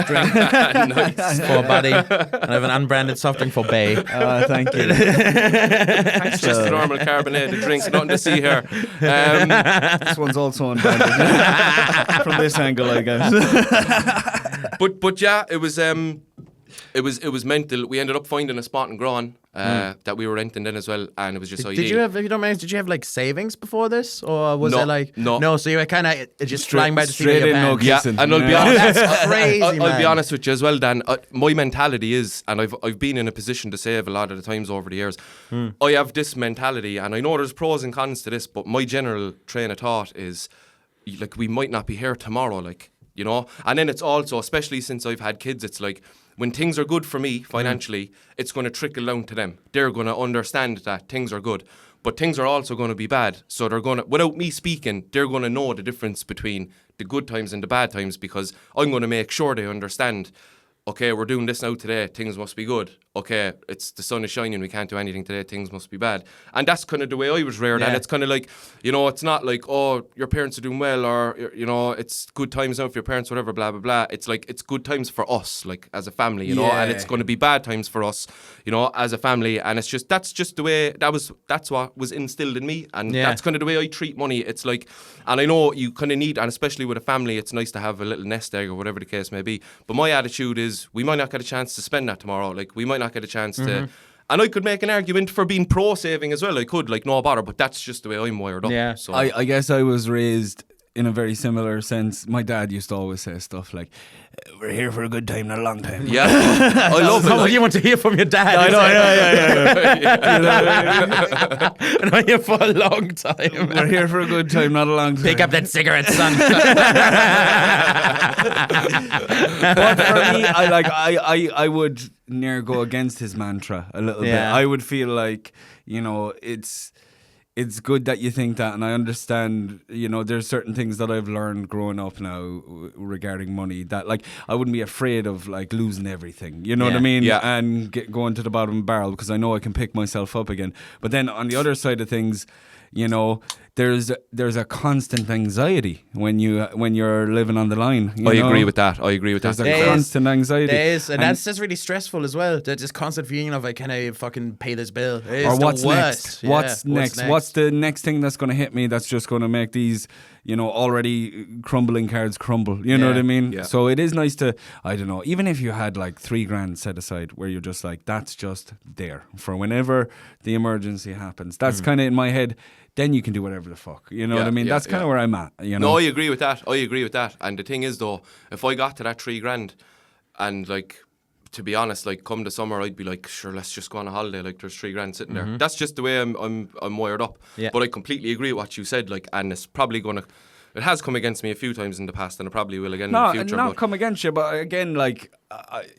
Speaker 2: drink
Speaker 1: Nice.
Speaker 2: for Buddy, and I have an unbranded soft drink for Bay.
Speaker 3: Thank you.
Speaker 1: It's just a normal carbonated drink, nothing to see here.
Speaker 3: This one's also unbranded. From this angle, I guess.
Speaker 1: But yeah, it was mental. We ended up finding a spot in Gran that we were renting then as well, and it was just
Speaker 2: Did you have, if you don't mind, did you have like savings before this, or was
Speaker 1: No,
Speaker 2: it like
Speaker 1: no.
Speaker 2: So you were kind of just flying by the seat of
Speaker 3: straight
Speaker 2: your
Speaker 3: in, no
Speaker 2: pants?
Speaker 1: Yeah,
Speaker 3: kissing.
Speaker 1: and I'll be honest.
Speaker 2: That's crazy,
Speaker 1: I'll be
Speaker 2: man.
Speaker 1: honest with you as well, Dan. My mentality is, and I've been in a position to save a lot of the times over the years. I have this mentality, and I know there's pros and cons to this, but my general train of thought is, like, we might not be here tomorrow, like, you know. And then it's also, especially since I've had kids, it's like, when things are good for me financially, it's going to trickle down to them. They're going to understand that things are good, but things are also going to be bad. So they're going to, without me speaking, they're going to know the difference between the good times and the bad times, because I'm going to make sure they understand, okay, we're doing this now today, things must be good. Okay, it's the sun is shining, we can't do anything today, things must be bad. And that's kind of the way I was reared.
Speaker 2: Yeah.
Speaker 1: And it's kind of like, you know, it's not like, oh, your parents are doing well, or, you know, it's good times now for your parents, whatever, blah, blah, blah. It's like, it's good times for us, like, as a family, you know, and it's going to be bad times for us, you know, as a family. And it's just, that's just the way, that's what was instilled in me. And that's kind of the way I treat money. It's like, and I know you kind of need, and especially with a family, it's nice to have a little nest egg or whatever the case may be. But my attitude is, we might not get a chance to spend that tomorrow. Like, we might not get a chance to, And I could make an argument for being pro-saving as well. I could, like, no bother, but that's just the way I'm wired up.
Speaker 2: Yeah.
Speaker 1: So
Speaker 3: I guess I was raised in a very similar sense. My dad used to always say stuff like, we're here for a good time, not a long time.
Speaker 1: Yeah. I love it.
Speaker 2: What
Speaker 1: Like,
Speaker 2: you want to hear from your dad.
Speaker 3: I know,
Speaker 2: I know here for a long time.
Speaker 3: We're here for a good time, not a long time.
Speaker 2: Pick up that cigarette, son.
Speaker 3: But for me, I would near go against his mantra a little bit. I would feel like, it's good that you think that, and I understand, there's certain things that I've learned growing up now regarding money that, like, I wouldn't be afraid of, like, losing everything, you know what I mean?
Speaker 1: Yeah.
Speaker 3: And going to the bottom of the barrel, because I know I can pick myself up again. But then on the other side of things, there's a constant anxiety when you're living on the line.
Speaker 1: I agree with that.
Speaker 3: There's a constant anxiety.
Speaker 2: There is, and that's just really stressful as well. That just constant feeling of, like, can I fucking pay this bill?
Speaker 3: Or what's next?
Speaker 2: Yeah.
Speaker 3: What's next? What's the next thing that's going to hit me that's just going to make these, already crumbling cards crumble? You know what I mean?
Speaker 1: Yeah.
Speaker 3: So it is nice to, I don't know, even if you had like $3,000 set aside where you're just like, that's just there for whenever the emergency happens. That's kind of in my head. Then you can do whatever the fuck. You know what I mean? That's kind of where I'm at.
Speaker 1: No, I agree with that. And the thing is, though, if I got to that $3,000 and, like, to be honest, like, come the summer, I'd be like, sure, let's just go on a holiday. Like, there's $3,000 sitting there. That's just the way I'm wired up. Yeah. But I completely agree with what you said. Like, and it's probably gonna. It has come against me a few times in the past, and it probably will again in the future.
Speaker 3: Not come against you, but again, like,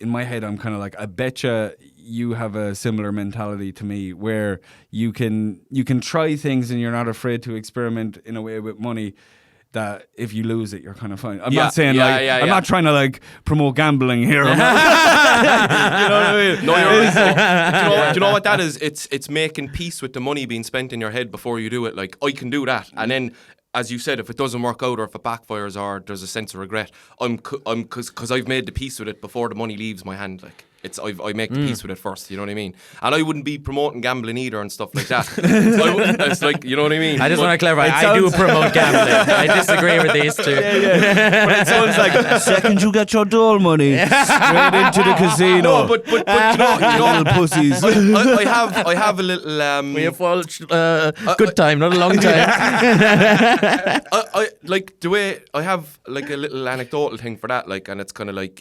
Speaker 3: in my head, I'm kind of like, I betcha you have a similar mentality to me, where you can try things and you're not afraid to experiment in a way with money that if you lose it, you're kind of fine. I'm not saying I'm not trying to, like, promote gambling here. You know what I mean?
Speaker 1: No, you're right. Do you know what that is? It's making peace with the money being spent in your head before you do it. Like, I can do that, and then, as you said, if it doesn't work out or if it backfires or there's a sense of regret, because I've made the peace with it before the money leaves my hand. Like, I make the peace with it first. You know what I mean? And I wouldn't be promoting gambling either and stuff like that. It's like, you know what I mean?
Speaker 2: I just want to clarify. I do promote gambling. I disagree with these two.
Speaker 3: Yeah. But it sounds like second you get your dole money straight into the casino.
Speaker 1: No, but you know,
Speaker 3: little pussies.
Speaker 1: I have a little.
Speaker 2: We have all good time, not a long time.
Speaker 1: I like the way I have, like, a little anecdotal thing for that, like, and it's kind of like,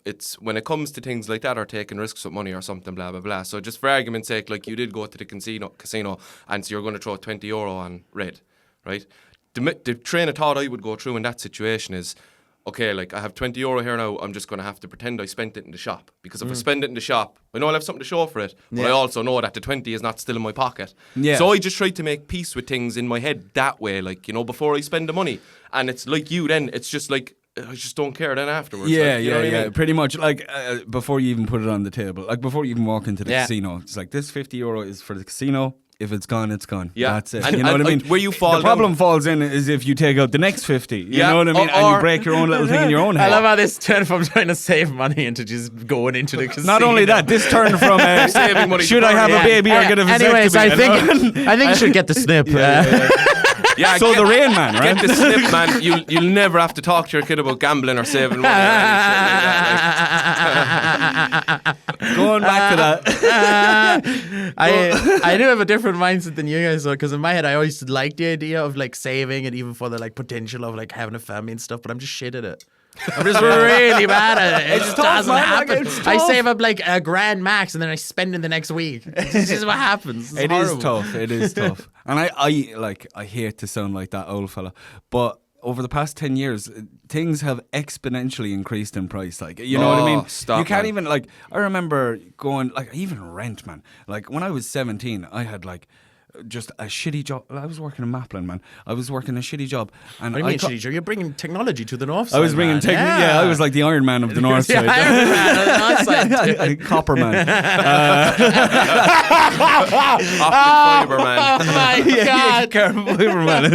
Speaker 1: it's when it comes to things like that or taking risks with money or something, blah blah blah. So just for argument's sake, like, you did go to the casino, and so you're going to throw €20 on red, right? The train of thought I would go through in that situation is, okay, like, I have €20 here now, I'm just going to have to pretend I spent it in the shop, because if I spend it in the shop, I know I'll have something to show for it, but I also know that the 20 is not still in my pocket. Yeah. So I just try to make peace with things in my head that way, like, before I spend the money. And it's like you then, it's just like, I just don't care then afterwards.
Speaker 3: Yeah,
Speaker 1: like,
Speaker 3: I mean? Pretty much. Like, before you even put it on the table, like, before you even walk into the casino, it's like, this €50 is for the casino. If it's gone, it's gone. Yeah. That's it.
Speaker 1: And,
Speaker 3: you know what I mean?
Speaker 1: Where you fall
Speaker 3: the problem falls in is if you take out the next 50. You know what I mean? And you break your own little thing in your own head.
Speaker 2: I love how this turned from trying to save money into just going into the casino.
Speaker 3: Not only that, this turned from saving money. Should I have a baby or get a vasectomy?
Speaker 2: Anyways, I think you should get the snip.
Speaker 1: Yeah,
Speaker 3: so the Rain Man, right?
Speaker 1: Get the snip, man. You'll never have to talk to your kid about gambling or saving money. Or
Speaker 3: Going back to that,
Speaker 2: I do have a different mindset than you guys, though, because in my head I always liked the idea of, like, saving and even for the, like, potential of, like, having a family and stuff. But I'm just shit at it. I'm just really bad at it. It just doesn't happen. Like, I save up like $1,000 max and then I spend it the next week. This is what happens. It is
Speaker 3: tough. It is tough. And I hate to sound like that old fella, but over the past 10 years, things have exponentially increased in price. Like, you know what I mean?
Speaker 1: Stop,
Speaker 3: you can't
Speaker 1: man.
Speaker 3: even, like, I remember going, like, even rent, man. Like, when I was 17, I had, like, just a shitty job. I was working in Maplin, man. I was working a shitty job. And
Speaker 2: what do you mean shitty job? You're bringing technology to the north side.
Speaker 3: I was bringing technology. Yeah, I was like the Iron Man of the north side.
Speaker 2: Iron Man of the north side.
Speaker 3: Copper man.
Speaker 1: Fiber man.
Speaker 2: Oh my God.
Speaker 3: Carbon fiber man.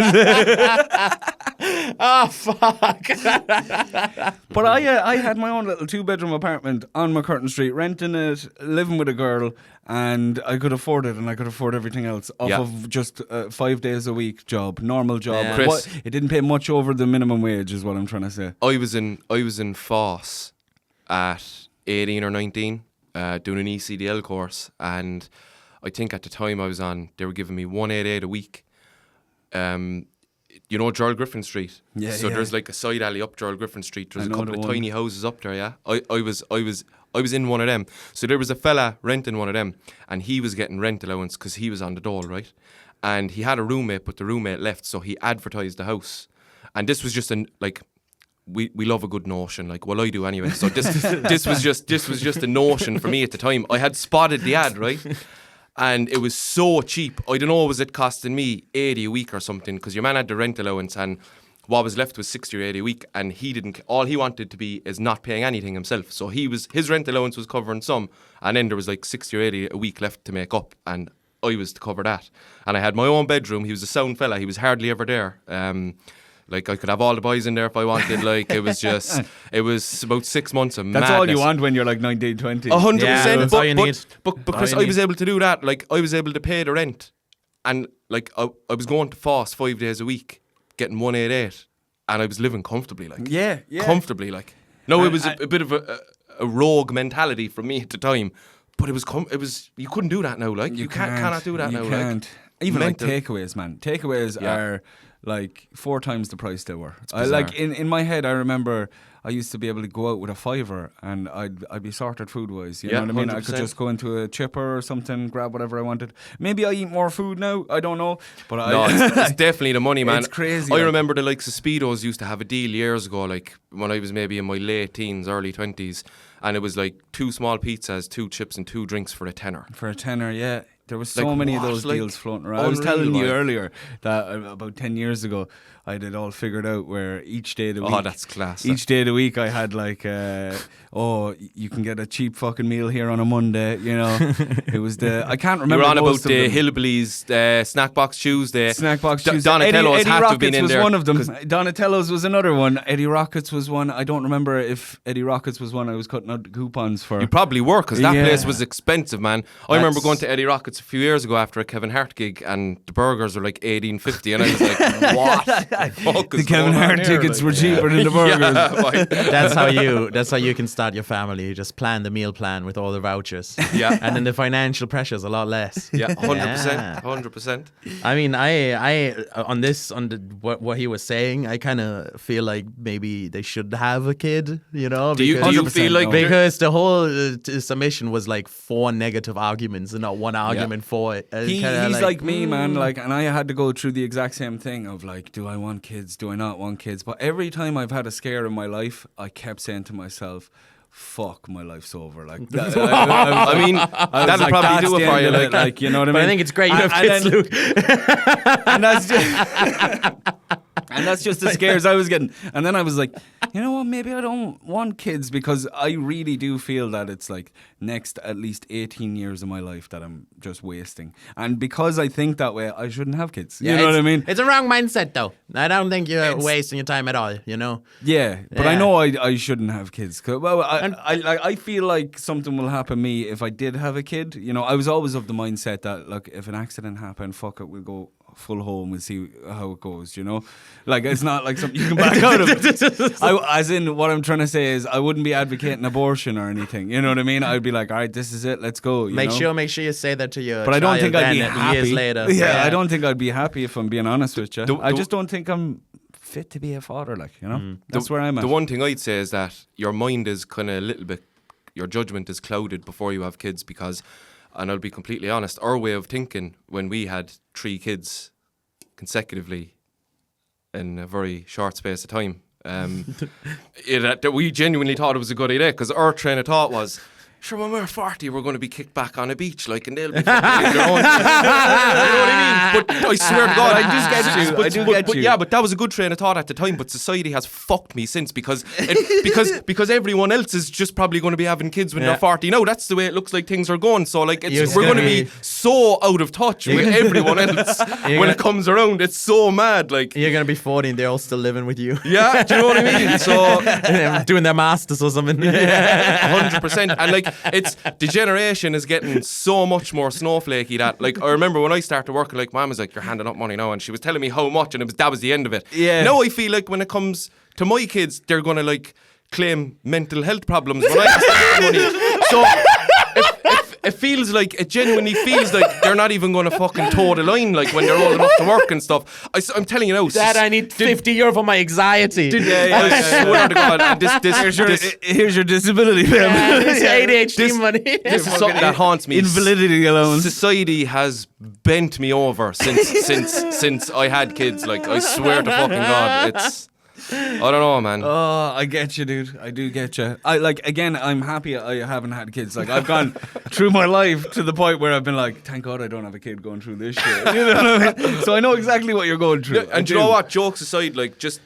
Speaker 2: Oh fuck.
Speaker 3: But I had my own little 2-bedroom apartment on McCurtain Street, renting it, living with a girl, and I could afford it, and I could afford everything else off of just a 5 days a week job, normal job.
Speaker 2: Yeah.
Speaker 1: Chris,
Speaker 3: it didn't pay much over the minimum wage, is what I'm trying to say.
Speaker 1: I was in Foss at 18 or 19, doing an ECDL course, and I think at the time I was on, they were giving me 188 a week. You know Gerald Griffin Street?
Speaker 3: Yeah.
Speaker 1: So there's like a side alley up Gerald Griffin Street. There's a couple of tiny houses up there, yeah? I was in one of them. So there was a fella renting one of them, and he was getting rent allowance because he was on the dole, right? And he had a roommate, but the roommate left, so he advertised the house. And this was just we love a good notion, like, well, I do anyway. So this was just a notion for me at the time. I had spotted the ad, right? And it was so cheap. I don't know, was it costing me 80 a week or something? Because your man had the rent allowance, and what was left was 60 or 80 a week, and all he wanted to be is not paying anything himself. So his rent allowance was covering some, and then there was like 60 or 80 a week left to make up, and I was to cover that. And I had my own bedroom. He was a sound fella. He was hardly ever there. Like, I could have all the boys in there if I wanted. Like, it was about 6 months of madness.
Speaker 3: That's all you want when you're like 19, 20.
Speaker 1: 100%.
Speaker 2: Yeah, that's all you need.
Speaker 1: But because I was able to do that, like, I was able to pay the rent. And, like, I was going to FOSS 5 days a week, getting 188. And I was living comfortably, like.
Speaker 3: Yeah.
Speaker 1: Comfortably, like. No, it was a bit of a rogue mentality from me at the time. But it was you couldn't do that now, like. You cannot do that now,
Speaker 3: can't.
Speaker 1: Like.
Speaker 3: Even like takeaways, man. Takeaways are like 4 times the price they were. Like in my head, I remember I used to be able to go out with a $5 and I'd be sorted food wise. You know what I mean? 100%. I could just go into a chipper or something, grab whatever I wanted. Maybe I eat more food now. I don't know, but
Speaker 1: it's definitely the money, man.
Speaker 3: It's crazy.
Speaker 1: I remember the likes of Speedos used to have a deal years ago, like when I was maybe in my late teens, early 20s, and it was like 2 small pizzas, 2 chips, and 2 drinks for a tenner.
Speaker 3: For a tenner, yeah. There was so
Speaker 1: like
Speaker 3: many of
Speaker 1: what?
Speaker 3: those
Speaker 1: Like,
Speaker 3: deals floating around. I
Speaker 1: unreal,
Speaker 3: was telling you
Speaker 1: like.
Speaker 3: earlier that about 10 years ago, I had it all figured out where each day of the week.
Speaker 1: Oh, that's class.
Speaker 3: Each day of the week, I had like, you can get a cheap fucking meal here on a Monday. You know, it was I can't remember.
Speaker 1: You were on
Speaker 3: most
Speaker 1: about the
Speaker 3: of them.
Speaker 1: Hillbillies, Snack Box Tuesday.
Speaker 3: Snack Box Tuesday.
Speaker 1: Donatello's
Speaker 3: Eddie
Speaker 1: had to have been
Speaker 3: Rockets
Speaker 1: in
Speaker 3: was
Speaker 1: there.
Speaker 3: one of them. Donatello's was another one. Eddie Rockets was one. I don't remember if Eddie Rockets was one I was cutting out the coupons for.
Speaker 1: You probably were, because that
Speaker 3: Yeah.
Speaker 1: place was expensive, man. I remember going to Eddie Rockets a few years ago after a Kevin Hart gig, and the burgers were like $18.50, and I was like, what the fuck is
Speaker 3: The Kevin
Speaker 1: going on
Speaker 3: Hart
Speaker 1: here?
Speaker 3: tickets
Speaker 1: Like,
Speaker 3: were cheaper than the burgers.
Speaker 2: That's how you can start your family. You just plan the meal plan with all the vouchers.
Speaker 1: Yeah.
Speaker 2: And then the financial pressure is a lot less.
Speaker 1: Yeah, 100%.
Speaker 2: Yeah.
Speaker 1: 100%.
Speaker 2: I mean, I on what he was saying, I kind of feel like maybe they should have a kid, you know?
Speaker 1: Do you feel like
Speaker 2: because the whole submission was like 4 negative arguments and not one argument for it.
Speaker 3: He's like me, man. Like, and I had to go through the exact same thing of like, do I want kids? Do I not want kids? But every time I've had a scare in my life, I kept saying to myself, fuck, my life's over. Like,
Speaker 1: I mean, that'll
Speaker 3: like,
Speaker 1: probably do it for you.
Speaker 3: Like, you know what I mean?
Speaker 2: But I think it's great you have kids, Luke.
Speaker 3: And that's just and that's just the scares I was getting. And then I was like, you know what, maybe I don't want kids, because I really do feel that it's like next at least 18 years of my life that I'm just wasting. And because I think that way, I shouldn't have kids. You know what I mean?
Speaker 2: It's a wrong mindset, though. I don't think you're wasting your time at all, you know?
Speaker 3: Yeah, but I know I shouldn't have kids. Well, I feel like something will happen to me if I did have a kid. You know, I was always of the mindset that, look, if an accident happened, fuck it, we'll go full home, we'll see how it goes, you know? Like, it's not like something you can back out of. As in, what I'm trying to say is, I wouldn't be advocating abortion or anything, you know what I mean? I'd be like, all right, this is it, let's go,
Speaker 2: Make sure you say that to your
Speaker 3: But I don't think I'd be happy.
Speaker 2: Years later.
Speaker 3: Yeah, I don't think I'd be happy, if I'm being honest with you. I just don't think I'm fit to be a father, like, you know? That's where I'm at.
Speaker 1: The one thing I'd say is that your mind is kind of a little bit, your judgment is clouded before you have kids, because, and I'll be completely honest, our way of thinking when we had 3 kids consecutively in a very short space of time, that we genuinely thought it was a good idea, because our train of thought was, sure, when we're 40, we're going to be kicked back on a beach, like, and they'll be fucking in their own. You know what I mean? But I swear to God,
Speaker 3: I do get you.
Speaker 1: Yeah, but that was a good train of thought at the time. But society has fucked me since, because everyone else is just probably going to be having kids when they're 40. No, that's the way it looks like things are going. So like, we're going to be so out of touch with everyone else when it comes around. It's so mad. Like,
Speaker 2: you're gonna be 40 and they're all still living with you.
Speaker 1: Yeah, do you know what I mean? So
Speaker 2: doing their masters or something.
Speaker 1: 100%. And like, it's the generation is getting so much more snowflakey that, like, I remember when I started working, like, Mum was like, you're handing up money now, and she was telling me how much, and that was the end of it.
Speaker 3: Yeah.
Speaker 1: Now I feel like when it comes to my kids, they're gonna like claim mental health problems when I start money. So it genuinely feels like they're not even going to fucking toe the line, like when they're old enough to work and stuff. I'm telling you now,
Speaker 2: Dad, I need 50 euro for my anxiety.
Speaker 1: I swear to God, and
Speaker 3: here's your disability payment.
Speaker 2: This ADHD money.
Speaker 1: This is something that haunts me.
Speaker 3: Invalidity allowance.
Speaker 1: Society has bent me over since I had kids. Like, I swear to fucking God, I don't know, man.
Speaker 3: Oh, I get you, dude. I do get you. I'm happy I haven't had kids. Like, I've gone through my life to the point where I've been like, thank God I don't have a kid going through this shit. You know what I mean? So I know exactly what you're going through.
Speaker 1: And you know what? Jokes aside, like, just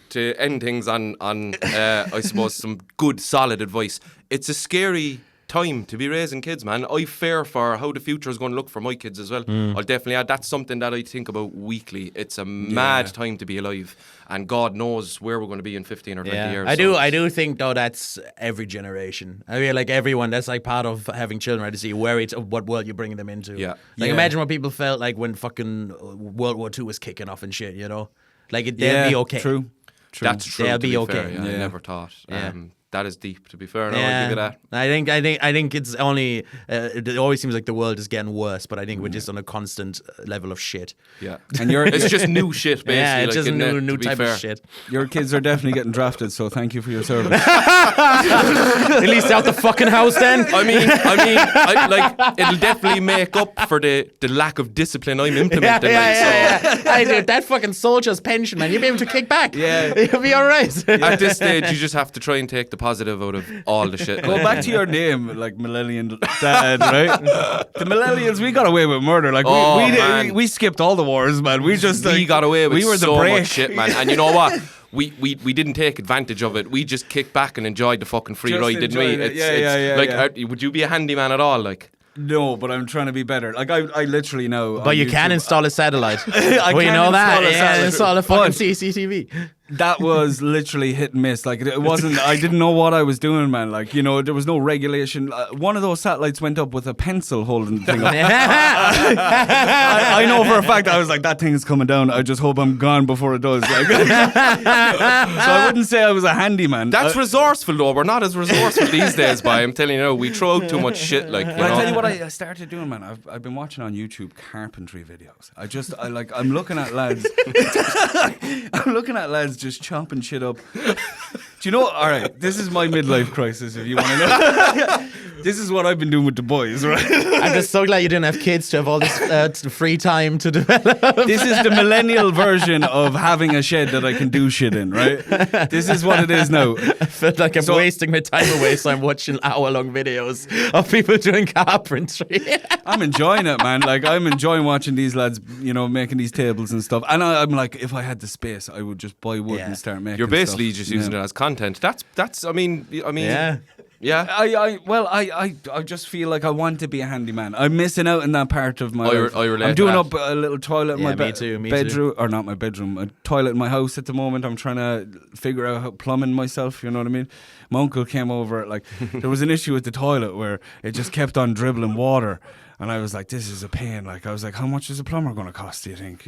Speaker 1: to end things on I suppose some good solid advice. It's a scary time to be raising kids, man. I fear for how the future is going to look for my kids as well. I'll definitely add, that's something that I think about weekly. It's a mad time to be alive, and God knows where we're going to be in 15 or 20 years.
Speaker 2: I do think though that's every generation. I mean, like everyone, that's like part of having children, right? To see what world you're bringing them into. Imagine what people felt like when fucking World War II was kicking off and shit, you know? Like they'll be okay.
Speaker 3: True.
Speaker 1: That's true.
Speaker 2: They'll
Speaker 1: to
Speaker 2: be okay.
Speaker 1: Fair, I never thought. That is deep, to be fair. No,
Speaker 2: Yeah.
Speaker 1: I'll give you that.
Speaker 2: I think it's only. It always seems like the world is getting worse, but I think we're just on a constant level of shit.
Speaker 1: Yeah, and it's just new shit, basically.
Speaker 2: Yeah, it's
Speaker 1: like,
Speaker 2: just new
Speaker 1: to be
Speaker 2: type
Speaker 1: fair.
Speaker 2: of shit.
Speaker 3: Your kids are definitely getting drafted, so thank you for your service.
Speaker 2: At least out the fucking house, then.
Speaker 1: I mean, it'll definitely make up for the lack of discipline I'm implementing.
Speaker 2: I do. That fucking soldier's pension, man. You'll be able to kick back.
Speaker 3: Yeah.
Speaker 2: You'll be all right.
Speaker 1: At this stage, you just have to try and take the positive out of all the shit.
Speaker 3: Go back to your name, like Millennial Dad, right? The Millennials, we got away with murder. Like we skipped all the wars, man. We
Speaker 1: got away with
Speaker 3: we were
Speaker 1: so
Speaker 3: the break.
Speaker 1: much shit, man. And you know what? We didn't take advantage of it. We just kicked back and enjoyed the fucking free
Speaker 3: Just
Speaker 1: ride, didn't we?
Speaker 3: enjoyed it. Yeah.
Speaker 1: Would you be a handyman at all? Like,
Speaker 3: No, but I'm trying to be better. Like I literally know.
Speaker 2: But you can install a satellite.
Speaker 3: I
Speaker 2: We
Speaker 3: can
Speaker 2: know that.
Speaker 3: install a satellite.
Speaker 2: Install a fucking
Speaker 3: But
Speaker 2: CCTV.
Speaker 3: that was literally hit and miss. Like it wasn't. I didn't know what I was doing, man. Like there was no regulation. One of those satellites went up with a pencil holding the thing up. I know for a fact. I was like, that thing is coming down. I just hope I'm gone before it does. Like, so I wouldn't say I was a handyman.
Speaker 1: that's resourceful though. We're not as resourceful these days, boy. I'm telling you, we throw out too much shit. Like,
Speaker 3: But I tell you what, I started doing, man. I've been watching on YouTube carpentry videos. I'm looking at lads. I'm looking at lads just chopping shit up. Do you know? All right, this is my midlife crisis. If you want to know, this is what I've been doing with the boys. Right?
Speaker 2: I'm just so glad you didn't have kids to have all this free time to develop.
Speaker 3: This is the millennial version of having a shed that I can do shit in. Right? This is what it is now.
Speaker 2: I feel like I'm wasting my time away, so I'm watching hour-long videos of people doing carpentry.
Speaker 3: I'm enjoying it, man. Like I'm enjoying watching these lads, making these tables and stuff. And I'm like, if I had the space, I would just buy wood and start making.
Speaker 1: You're basically
Speaker 3: stuff.
Speaker 1: just using it as content. That's. I mean.
Speaker 2: Yeah.
Speaker 3: I just feel like I want to be a handyman. I'm missing out in that part of my life.
Speaker 1: I relate
Speaker 3: I'm doing
Speaker 1: to
Speaker 3: up a little toilet in my
Speaker 2: me too.
Speaker 3: bedroom, or not my bedroom, a toilet in my house at the moment. I'm trying to figure out how plumbing myself, you know what I mean? My uncle came over, like, there was an issue with the toilet where it just kept on dribbling water. And I was like, this is a pain. Like, I was like, how much is a plumber going to cost, do you think?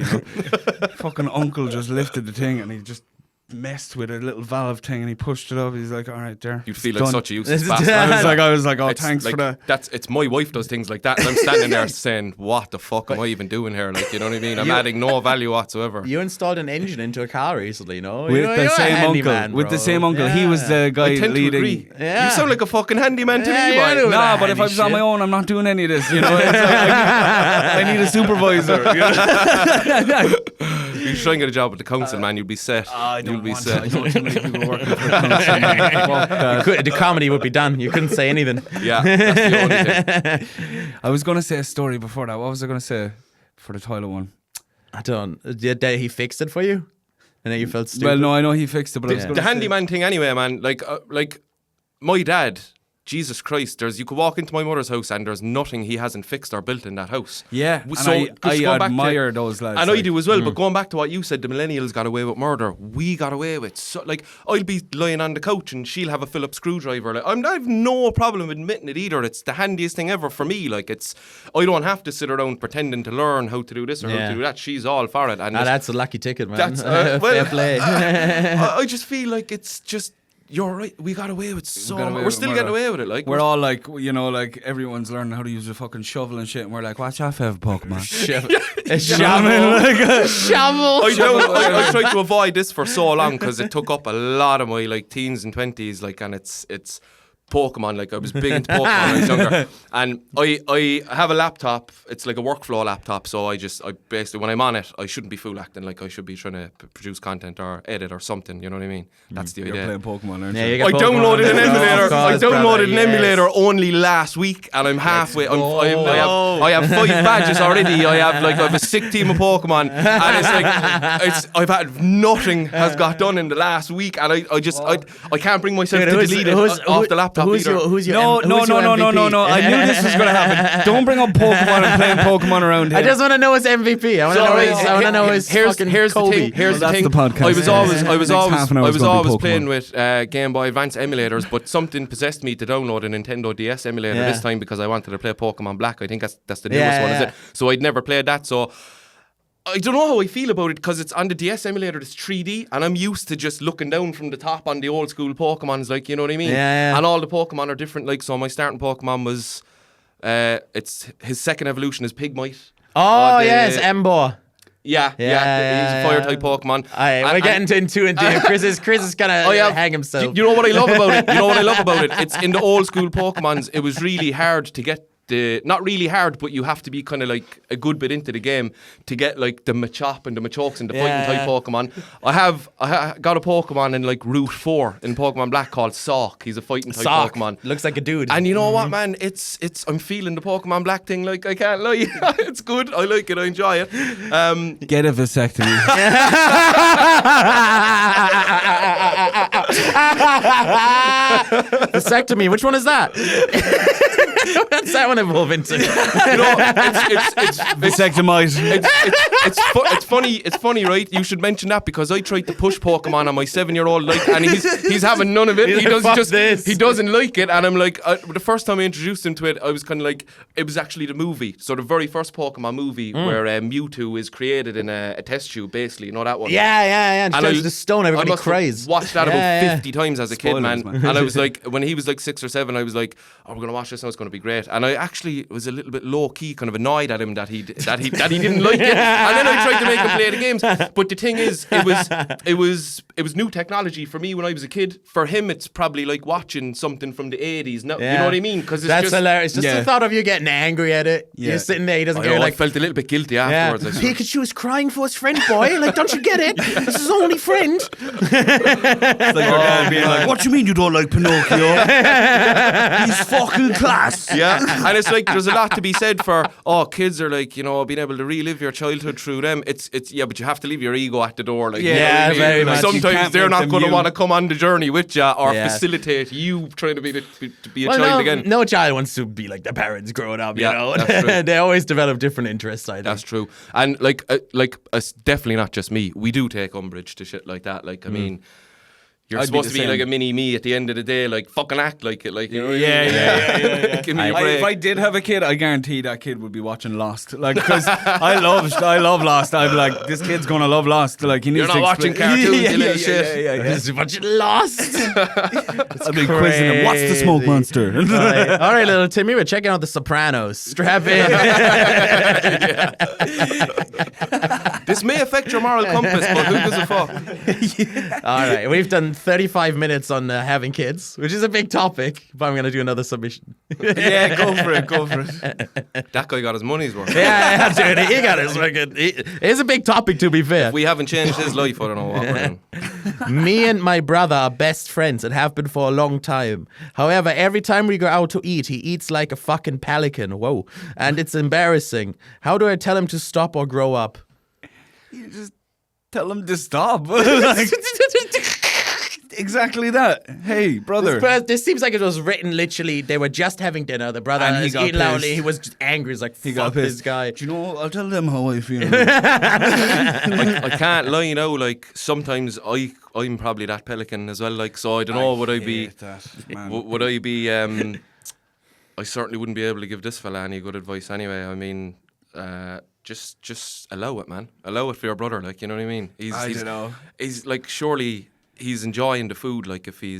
Speaker 3: Fucking uncle just lifted the thing and he just messed with a little valve thing and he pushed it up. He's like, all right, there.
Speaker 1: You feel like
Speaker 3: done.
Speaker 1: such a useless bastard.
Speaker 3: I was like, oh,
Speaker 1: It's
Speaker 3: thanks
Speaker 1: like,
Speaker 3: for that.
Speaker 1: It's my wife does things like that, and I'm standing there saying, "What the fuck am I even doing here?" Like, you know what I mean? I'm adding no value whatsoever.
Speaker 2: You installed an engine into a car recently, no?
Speaker 3: With the same uncle. He was the guy
Speaker 1: I tend to
Speaker 3: leading.
Speaker 1: agree.
Speaker 2: Yeah.
Speaker 1: You sound like a fucking handyman to
Speaker 2: Yeah,
Speaker 1: me,
Speaker 2: you
Speaker 1: boy.
Speaker 2: do.
Speaker 3: No,
Speaker 2: that
Speaker 3: but if I
Speaker 2: handy
Speaker 3: was on my
Speaker 2: shit.
Speaker 3: own, I'm not doing any of this. It's like, I need a supervisor.
Speaker 1: You should try and get a job with the council, man. You'll be set. You'll be set.
Speaker 3: I know too many people working for the council. Fuck that.
Speaker 2: The comedy would be done. You couldn't say anything.
Speaker 1: Yeah, that's the only thing.
Speaker 3: I was going to say a story before that. What was I going to say for the toilet one?
Speaker 2: I don't. Did he fixed it for you? And then you felt stupid?
Speaker 3: Well, no, I know he fixed it, but I was
Speaker 2: Yeah.
Speaker 3: going
Speaker 1: The
Speaker 3: to
Speaker 1: handyman thing, anyway, man. Like my dad. Jesus Christ, you could walk into my mother's house and there's nothing he hasn't fixed or built in that house.
Speaker 3: Yeah,
Speaker 1: So,
Speaker 3: and
Speaker 1: just
Speaker 3: I
Speaker 1: going back
Speaker 3: admire those lads.
Speaker 1: And I
Speaker 3: like,
Speaker 1: do as well, but going back to what you said, the millennials got away with murder. We got away with, I'll be lying on the couch and she'll have a Phillips screwdriver. Like, I have no problem admitting it either. It's the handiest thing ever for me. Like, I don't have to sit around pretending to learn how to do this or how to do that. She's all for it. And
Speaker 2: that's a lucky ticket, man.
Speaker 1: That's
Speaker 2: Fair play.
Speaker 1: I just feel like it's just you're right. We got away with
Speaker 3: got away
Speaker 1: we're
Speaker 3: with
Speaker 1: still
Speaker 3: murder.
Speaker 1: getting away with it. Like
Speaker 3: We're all like, you know, like everyone's learning how to use a fucking shovel and shit, and we're like, what's your favorite Pokemon?
Speaker 2: A shovel. Shovel.
Speaker 1: I tried to avoid this for so long because it took up a lot of my like teens and 20s, like, and it's Pokemon. Like, I was big into Pokemon when I was younger, and I have a laptop. It's like a workflow laptop, so I basically, when I'm on it, I shouldn't be fool acting. Like, I should be trying to produce content or edit or something. You know what I mean? That's the idea.
Speaker 3: You're playing Pokemon, aren't
Speaker 2: Yeah,
Speaker 3: you?
Speaker 2: you
Speaker 1: I
Speaker 2: got
Speaker 1: downloaded
Speaker 2: Pokemon
Speaker 1: an
Speaker 2: on there.
Speaker 1: emulator.
Speaker 2: Of
Speaker 1: I
Speaker 2: course,
Speaker 1: downloaded
Speaker 2: brother,
Speaker 1: an
Speaker 2: yes.
Speaker 1: emulator only last week, and I'm halfway. I have 5 badges already. I have a sick team of Pokemon, and it's like I've had nothing has got done in the last week, and I can't bring myself to delete it off the laptop either.
Speaker 3: No. I knew this was going to happen. Don't bring up Pokemon and playing Pokemon around here.
Speaker 2: I just want to know his MVP. I want to know his fucking
Speaker 1: Here's the
Speaker 2: Kobe.
Speaker 1: thing. Here's the
Speaker 3: that's
Speaker 1: thing.
Speaker 3: the podcast.
Speaker 1: I was
Speaker 3: half an hour is
Speaker 1: always
Speaker 3: gonna be
Speaker 1: playing
Speaker 3: Pokemon.
Speaker 1: with Game Boy Advance emulators, but something possessed me to download a Nintendo DS emulator this time because I wanted to play Pokemon Black. I think that's the newest one, is it? So I'd never played that, so I don't know how I feel about it because it's on the DS emulator, it's 3D, and I'm used to just looking down from the top on the old school Pokemons, like, you know what I mean?
Speaker 2: Yeah.
Speaker 1: And all the Pokemon are different, like, so my starting Pokemon was, it's his second evolution is Pigmite.
Speaker 2: Oh, yes, Ember.
Speaker 1: Yeah, he's a fire type Pokemon.
Speaker 2: We're getting into it. Chris is gonna hang himself.
Speaker 1: You know what I love about it? You know what I love about it? It's in the old school Pokemons, it was really hard to get not really hard, but you have to be kind of like a good bit into the game to get like the Machop and the Machoks and the fighting type Pokemon. I got a Pokemon in like Route 4 in Pokemon Black called Sock. He's a fighting type Pokemon.
Speaker 2: Looks like a dude.
Speaker 1: And you know what, man? It's I'm feeling the Pokemon Black thing. Like, I can't lie. It's good. I like it. I enjoy it.
Speaker 3: Get a vasectomy.
Speaker 2: Vasectomy. Which one is that? What's that one evolve into?
Speaker 1: You know, it's
Speaker 3: Vasectomized.
Speaker 1: It's funny. It's funny, right? You should mention that because I tried to push Pokemon on my 7-year-old, like, and he's having none of it. He doesn't like it, and I'm like, the first time I introduced him to it, I was kind of like, it was actually the movie, so the very first Pokemon movie where Mewtwo is created in a test tube, basically. You know that one?
Speaker 2: Yeah. And turns to stone. Everybody cries.
Speaker 1: Watched that about 50 times as a kid,
Speaker 3: Spoilers,
Speaker 1: man. And I was like, when he was like 6 or 7, I was like, oh, we're gonna watch this now. It's gonna be great. And I actually was a little bit low key, kind of annoyed at him that he didn't like it. And then I tried to make him play the games. But the thing is, it was new technology for me when I was a kid. For him, it's probably like watching something from the 80s. No, you know what I mean? Because
Speaker 2: that's hilarious. Just the thought of you getting angry at it. Yeah. You're sitting there. He doesn't care. Like,
Speaker 1: I felt a little bit guilty afterwards.
Speaker 2: Pikachu is crying for his friend, boy. Like, don't you get it? This is his only friend.
Speaker 3: It's like your dad being like, what do you mean you don't like Pinocchio? He's fucking class.
Speaker 1: Yeah, and it's like there's a lot to be said for kids are like, you know, being able to relive your childhood through them. It's but you have to leave your ego at the door. Like,
Speaker 2: very much.
Speaker 1: Sometimes they're not going to want to come on the journey with you or facilitate you trying to be a child again.
Speaker 2: No child wants to be like their parents growing up. You know,
Speaker 1: that's true.
Speaker 2: They always develop different interests. I think
Speaker 1: that's true, and it's definitely not just me. We do take umbrage to shit like that. Like, I mean. You're supposed to be like a mini me at the end of the day, like fucking act like it, like, you know.
Speaker 3: Yeah.
Speaker 1: Give me a break.
Speaker 3: If I did have a kid, I guarantee that kid would be watching Lost, like, because I love Lost. I'd be like, this kid's gonna love Lost. Like, he needs
Speaker 1: You're not watching cartoons, you little shit.
Speaker 3: Yeah.
Speaker 2: He's watching Lost.
Speaker 3: I'd be quizzing him. What's the smoke monster?
Speaker 2: All right, little Timmy, we're checking out The Sopranos. Strap in.
Speaker 1: This may affect your moral compass, but who gives a fuck?
Speaker 2: All right, we've done 35 minutes on having kids, which is a big topic, but I'm going to do another submission.
Speaker 3: Yeah, go for it.
Speaker 1: That guy got his money's worth.
Speaker 2: Yeah, dude, he got his fucking... It's a big topic, to be fair.
Speaker 1: If we haven't changed his life, I don't know what we're doing.
Speaker 2: Me and my brother are best friends and have been for a long time. However, every time we go out to eat, he eats like a fucking pelican. Whoa. And it's embarrassing. How do I tell him to stop or grow up?
Speaker 3: You just tell him to stop. Like, exactly that. Hey, brother.
Speaker 2: This seems like it was written literally. They were just having dinner. The brother
Speaker 3: And he
Speaker 2: was
Speaker 3: got
Speaker 2: eating loudly.
Speaker 3: pissed.
Speaker 2: He was just angry. He's like,
Speaker 3: He
Speaker 2: fuck
Speaker 3: got pissed.
Speaker 2: this guy.
Speaker 3: Do you know? I'll tell them how I feel.
Speaker 1: I can't lie, you know, like sometimes I'm probably that pelican as well, like, so I don't know, would I be I certainly wouldn't be able to give this fella any good advice anyway. I mean, just allow it, man. Allow it for your brother, like, you know what I mean?
Speaker 3: I don't know.
Speaker 1: He's like, surely he's enjoying the food. Like if he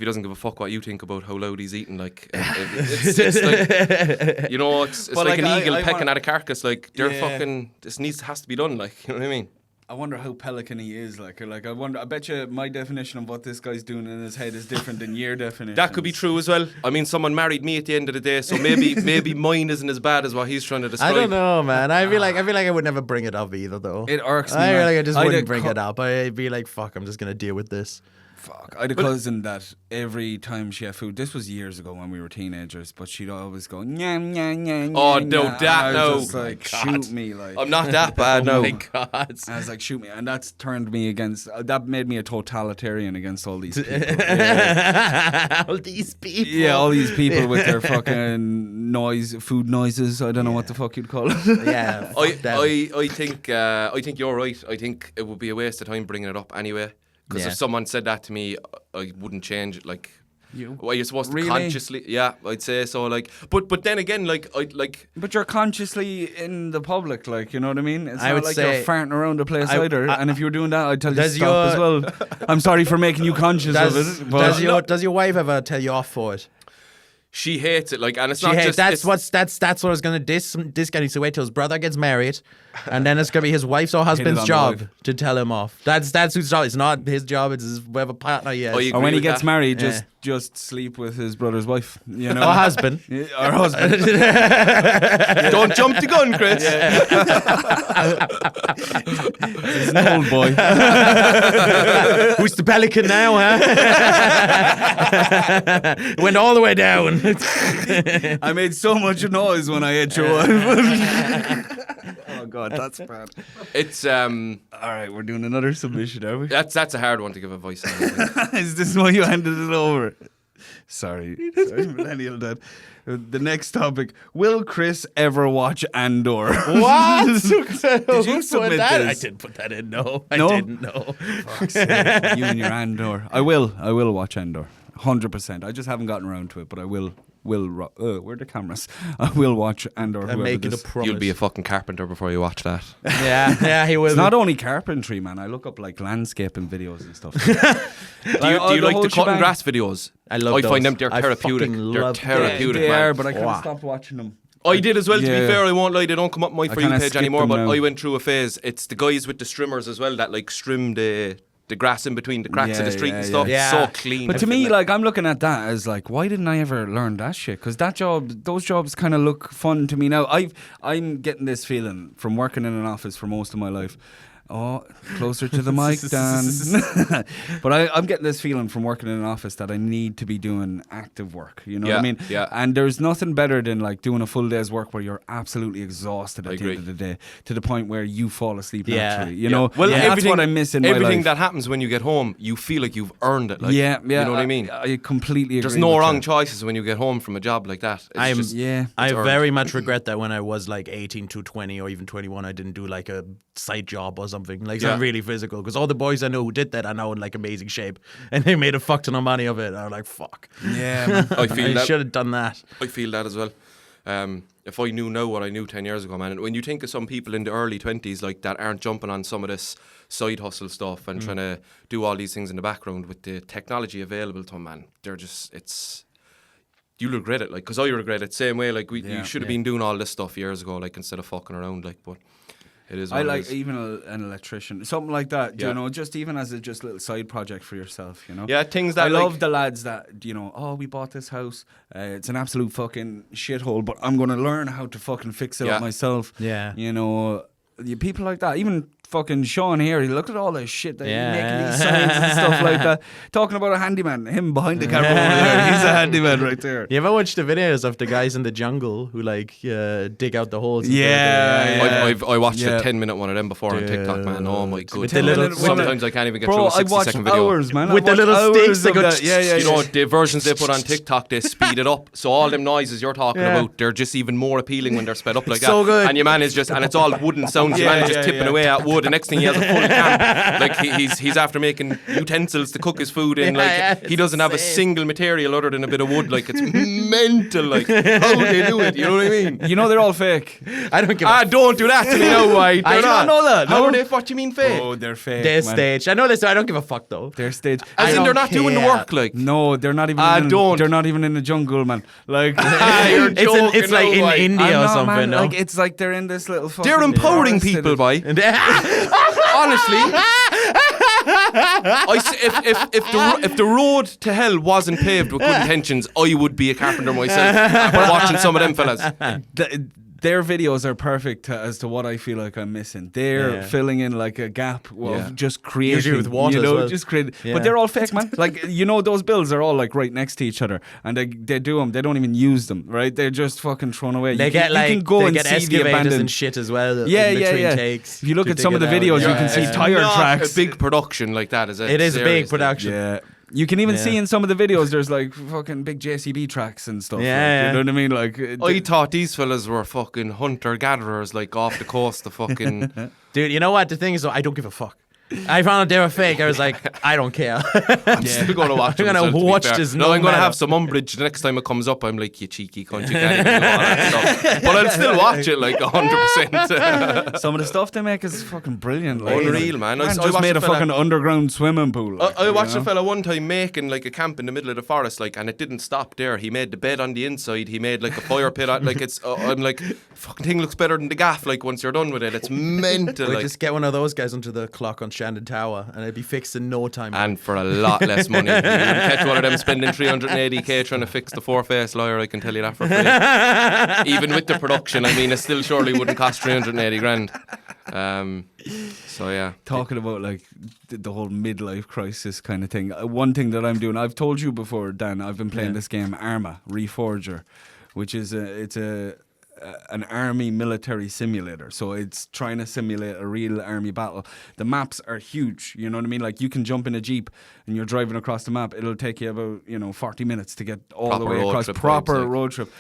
Speaker 1: doesn't give a fuck what you think about how loud he's eating, like it's like, you know, it's like an eagle pecking at a carcass. Like they're fucking. This has to be done. Like, you know what I mean?
Speaker 3: I wonder how pelican he is. Like I bet you my definition of what this guy's doing in his head is different than your definition.
Speaker 1: That could be true as well. I mean, someone married me at the end of the day, so maybe mine isn't as bad as what he's trying to describe.
Speaker 2: I don't know, man. I feel like I would never bring it up either, though.
Speaker 3: It irks me.
Speaker 2: I feel like I just wouldn't bring it up. I'd be like, fuck, I'm just gonna deal with this.
Speaker 3: Fuck. I had a cousin that every time she had food, this was years ago when we were teenagers, but she'd always go, nyam, nyam, nyam,
Speaker 1: oh,
Speaker 3: nyam,
Speaker 1: no,
Speaker 3: nyam.
Speaker 1: that, no.
Speaker 3: I was just like, shoot me. Like,
Speaker 1: I'm not that bad, no.
Speaker 2: Oh my God.
Speaker 3: I was like, shoot me. And that's turned me against, that made me a totalitarian against all these people.
Speaker 2: All these people.
Speaker 3: Yeah, all these people with their fucking food noises. I don't know what the fuck you'd call it.
Speaker 2: Yeah.
Speaker 1: I think you're right. I think it would be a waste of time bringing it up anyway. Because if someone said that to me, I wouldn't change it. Like, well, you're supposed to consciously, yeah, I'd say so. Like, but then again, but
Speaker 3: you're consciously in the public, like, you know what I mean? It's
Speaker 2: I
Speaker 3: not
Speaker 2: would
Speaker 3: like
Speaker 2: say
Speaker 3: you're farting around the place either. And if you were doing that, I'd tell you to
Speaker 2: does
Speaker 3: stop as well. I'm sorry for making you conscious of it. But
Speaker 2: Does your wife ever tell you off for it?
Speaker 1: She hates it, like, and it's
Speaker 2: She
Speaker 1: not
Speaker 2: hates,
Speaker 1: just
Speaker 2: that's what I was gonna diss guy needs to wait till his brother gets married, and then it's gonna be his wife's or husband's job to tell him off. That's whose job. It's not his job. It's his whatever partner he has.
Speaker 3: or when he gets married, just sleep with his brother's wife, you know,
Speaker 2: or husband.
Speaker 3: Or husband.
Speaker 1: Don't jump the gun, Chris.
Speaker 3: He's an old boy.
Speaker 2: Who's the pelican now, huh? Went all the way down.
Speaker 3: I made so much noise when I hit your wife. Oh God, that's bad.
Speaker 1: It's
Speaker 3: all right, we're doing another submission, are we?
Speaker 1: That's a hard one to give advice on, I think.
Speaker 3: Is this why you handed it over? Sorry, Millennial Dad. The next topic: will Chris ever watch Andor?
Speaker 2: What?
Speaker 3: Did you submit this?
Speaker 2: I didn't put that in. No, I didn't know.
Speaker 3: Fuck's sake, you and your Andor. I will watch Andor. 100%. I just haven't gotten around to it, but I will. Where are the cameras? I will watch Andor.
Speaker 2: And make it a promise.
Speaker 1: You'll be a fucking carpenter before you watch that.
Speaker 2: Yeah, he will.
Speaker 3: It's not only carpentry, man. I look up like landscaping videos and stuff.
Speaker 1: Do you like the cut and grass videos?
Speaker 2: I love those.
Speaker 1: I find them they're therapeutic. They're therapeutic,
Speaker 3: they
Speaker 1: man.
Speaker 3: are, but I kind of stopped watching them.
Speaker 1: I did as well, to be fair. I won't lie, they don't come up my For You page anymore, but
Speaker 3: now.
Speaker 1: I went through a phase. It's the guys with the strimmers as well that like strim the grass in between the cracks of the street and stuff.
Speaker 2: Yeah.
Speaker 1: So clean.
Speaker 3: But to me, like, I'm looking at that as like, why didn't I ever learn that shit? Because those jobs kind of look fun to me now. I'm getting this feeling from working in an office for most of my life. Oh, closer to the mic, Dan. But I'm getting this feeling from working in an office that I need to be doing active work. You know what I mean?
Speaker 1: Yeah.
Speaker 3: And there's nothing better than like doing a full day's work where you're absolutely exhausted at the end of the day, to the point where you fall asleep naturally. You know?
Speaker 1: Well,
Speaker 3: that's what I miss in my life.
Speaker 1: Everything that happens when you get home, you feel like you've earned it. Like,
Speaker 3: yeah.
Speaker 1: You know what I mean?
Speaker 3: I completely agree.
Speaker 1: There's no wrong choices when you get home from a job like that.
Speaker 2: I very much
Speaker 1: Mm-hmm.
Speaker 2: regret that when I was like 18 to 20 or even 21, I didn't do like a side job or something. Like something really physical. Because all the boys I know who did that are now in like amazing shape. And they made a fuck ton of money of it. And I'm like, fuck.
Speaker 3: Yeah, man.
Speaker 2: I should have done that.
Speaker 1: I feel that as well. If I knew now what I knew 10 years ago, man, and when you think of some people in the early 20s like that aren't jumping on some of this side hustle stuff and trying to do all these things in the background with the technology available to them, man, they're just, you'll regret it, like, because I regret it same way, like, you should have been doing all this stuff years ago, like, instead of fucking around, like, but it is what
Speaker 3: I like
Speaker 1: it is.
Speaker 3: even an electrician, something like that, you know, just even as a just little side project for yourself, you know.
Speaker 1: Yeah, things that
Speaker 3: I love the lads that, you know, we bought this house, it's an absolute fucking shithole, but I'm going to learn how to fucking fix it up myself.
Speaker 2: Yeah.
Speaker 3: You know, people like that, even fucking Sean here, he looked at all this shit that he's making these signs and stuff like that. Talking about a handyman, him behind the camera over there, he's a handyman right there.
Speaker 2: You ever watched the videos of the guys in the jungle who like dig out the holes?
Speaker 3: I
Speaker 1: watched a 10-minute one of them before on TikTok, man. Oh my goodness. Sometimes I can't even get through a 60-second video.
Speaker 3: Hours, man.
Speaker 2: With the little sticks they go.
Speaker 1: You know, the versions they put on TikTok, they speed it up. So all them noises you're talking about, they're just even more appealing when they're sped up like that.
Speaker 2: So good.
Speaker 1: And your man is just, and it's all wooden sounds. Your man is just tipping away at wood. wood, and next thing he has a full camp. Like he's after making utensils to cook his food in. Like he doesn't have a single material other than a bit of wood. Like it's mental. Like how do they do it? You know what I mean?
Speaker 3: You know they're all fake.
Speaker 2: I don't give.
Speaker 1: Don't do that to me, no way.
Speaker 2: I don't know that.
Speaker 1: How are they? What do you mean fake?
Speaker 3: Oh, they're fake.
Speaker 2: They're
Speaker 3: man.
Speaker 2: staged. I know this. I don't give a fuck though.
Speaker 3: They're staged.
Speaker 1: As in they're not doing the work. Like
Speaker 3: no, they're not even. They're not even in the jungle, man. Like
Speaker 1: you're joking,
Speaker 2: it's like in India or something.
Speaker 3: Man,
Speaker 2: No,
Speaker 3: like it's like they're in this little.
Speaker 1: They're empowering people, boy. Honestly. If the road to hell wasn't paved with good intentions, I would be a carpenter myself after watching some of them fellas.
Speaker 3: Their videos are perfect as to what I feel like I'm missing. They're filling in like a gap of just creating.
Speaker 2: Usually with water as well.
Speaker 3: Just create. But they're all fake, man. Like, those bills are all like right next to each other. And they do them. They don't even use them, right? They're just fucking thrown away.
Speaker 2: They get excavators and shit as well.
Speaker 3: Yeah.
Speaker 2: Takes
Speaker 3: if you look at some of the videos, you can see tire tracks.
Speaker 1: A big production like that, is it?
Speaker 2: It is a big production.
Speaker 3: Yeah. You can even see in some of the videos there's like fucking big JCB tracks and stuff.
Speaker 2: Yeah.
Speaker 3: You know what I mean? Like
Speaker 1: I thought these fellas were fucking hunter-gatherers, like off the coast of fucking...
Speaker 2: Dude, you know what? The thing is, though, I don't give a fuck. I found out they were fake. I was like, I don't care.
Speaker 1: I'm still going to watch it.
Speaker 2: I'm going to watch this.
Speaker 1: No, I'm going to have some umbrage. The next time it comes up, I'm like, you cheeky cunt, you can't even do all that stuff. But I'll still watch it, like 100%.
Speaker 3: some of the stuff they make is fucking brilliant. Like,
Speaker 1: unreal, man.
Speaker 3: I just made a fucking underground swimming pool. Like,
Speaker 1: I watched a fella one time making like a camp in the middle of the forest, like, and it didn't stop there. He made the bed on the inside. He made like a fire pit. Like it's, I'm like, fucking thing looks better than the gaff. Like once you're done with it, it's mental.
Speaker 2: We
Speaker 1: like.
Speaker 2: just get one of those guys onto the clock on Shandon Tower, and it'd be fixed in no time.
Speaker 1: And for a lot less money. You wouldn't catch one of them spending 380k trying to fix the four-face lawyer, I can tell you that for free. Even with the production, I mean, it still surely wouldn't cost 380 grand. So yeah.
Speaker 3: Talking about like the whole midlife crisis kind of thing. One thing that I'm doing, I've told you before, Dan, I've been playing this game Arma Reforger, which is an army military simulator. So it's trying to simulate a real army battle. The maps are huge, you know what I mean? Like you can jump in a Jeep and you're driving across the map. It'll take you about 40 minutes to get all the way across. Proper road trip.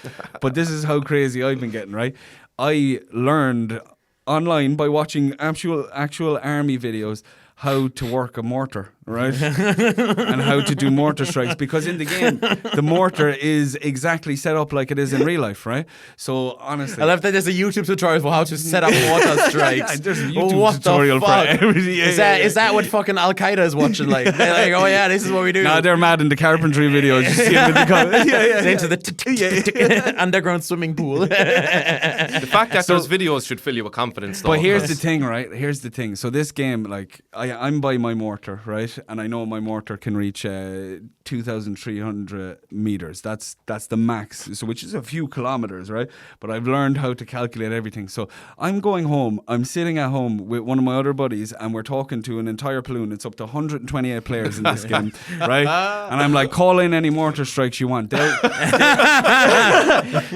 Speaker 3: But this is how crazy I've been getting, right? I learned online by watching actual army videos how to work a mortar, right? And how to do mortar strikes, because in the game the mortar is exactly set up like it is in real life, right? So honestly,
Speaker 2: I love that there's a YouTube tutorial for how to set up mortar strikes.
Speaker 3: There's a YouTube tutorial for everything.
Speaker 2: Is that what fucking Al Qaeda is watching? Like they're like, oh yeah, this is what we do.
Speaker 3: No, they're mad in the carpentry videos. You see them in the
Speaker 2: into the underground swimming pool.
Speaker 1: The fact that those videos should fill you with confidence, though.
Speaker 3: But here's the thing, right? Here's the thing. So this game, like, I'm by my mortar, right? And I know my mortar can reach 2,300 meters. That's the max, so which is a few kilometers, right? But I've learned how to calculate everything. So I'm going home. I'm sitting at home with one of my other buddies, and we're talking to an entire platoon. It's up to 128 players in this game, right? And I'm like, call in any mortar strikes you want.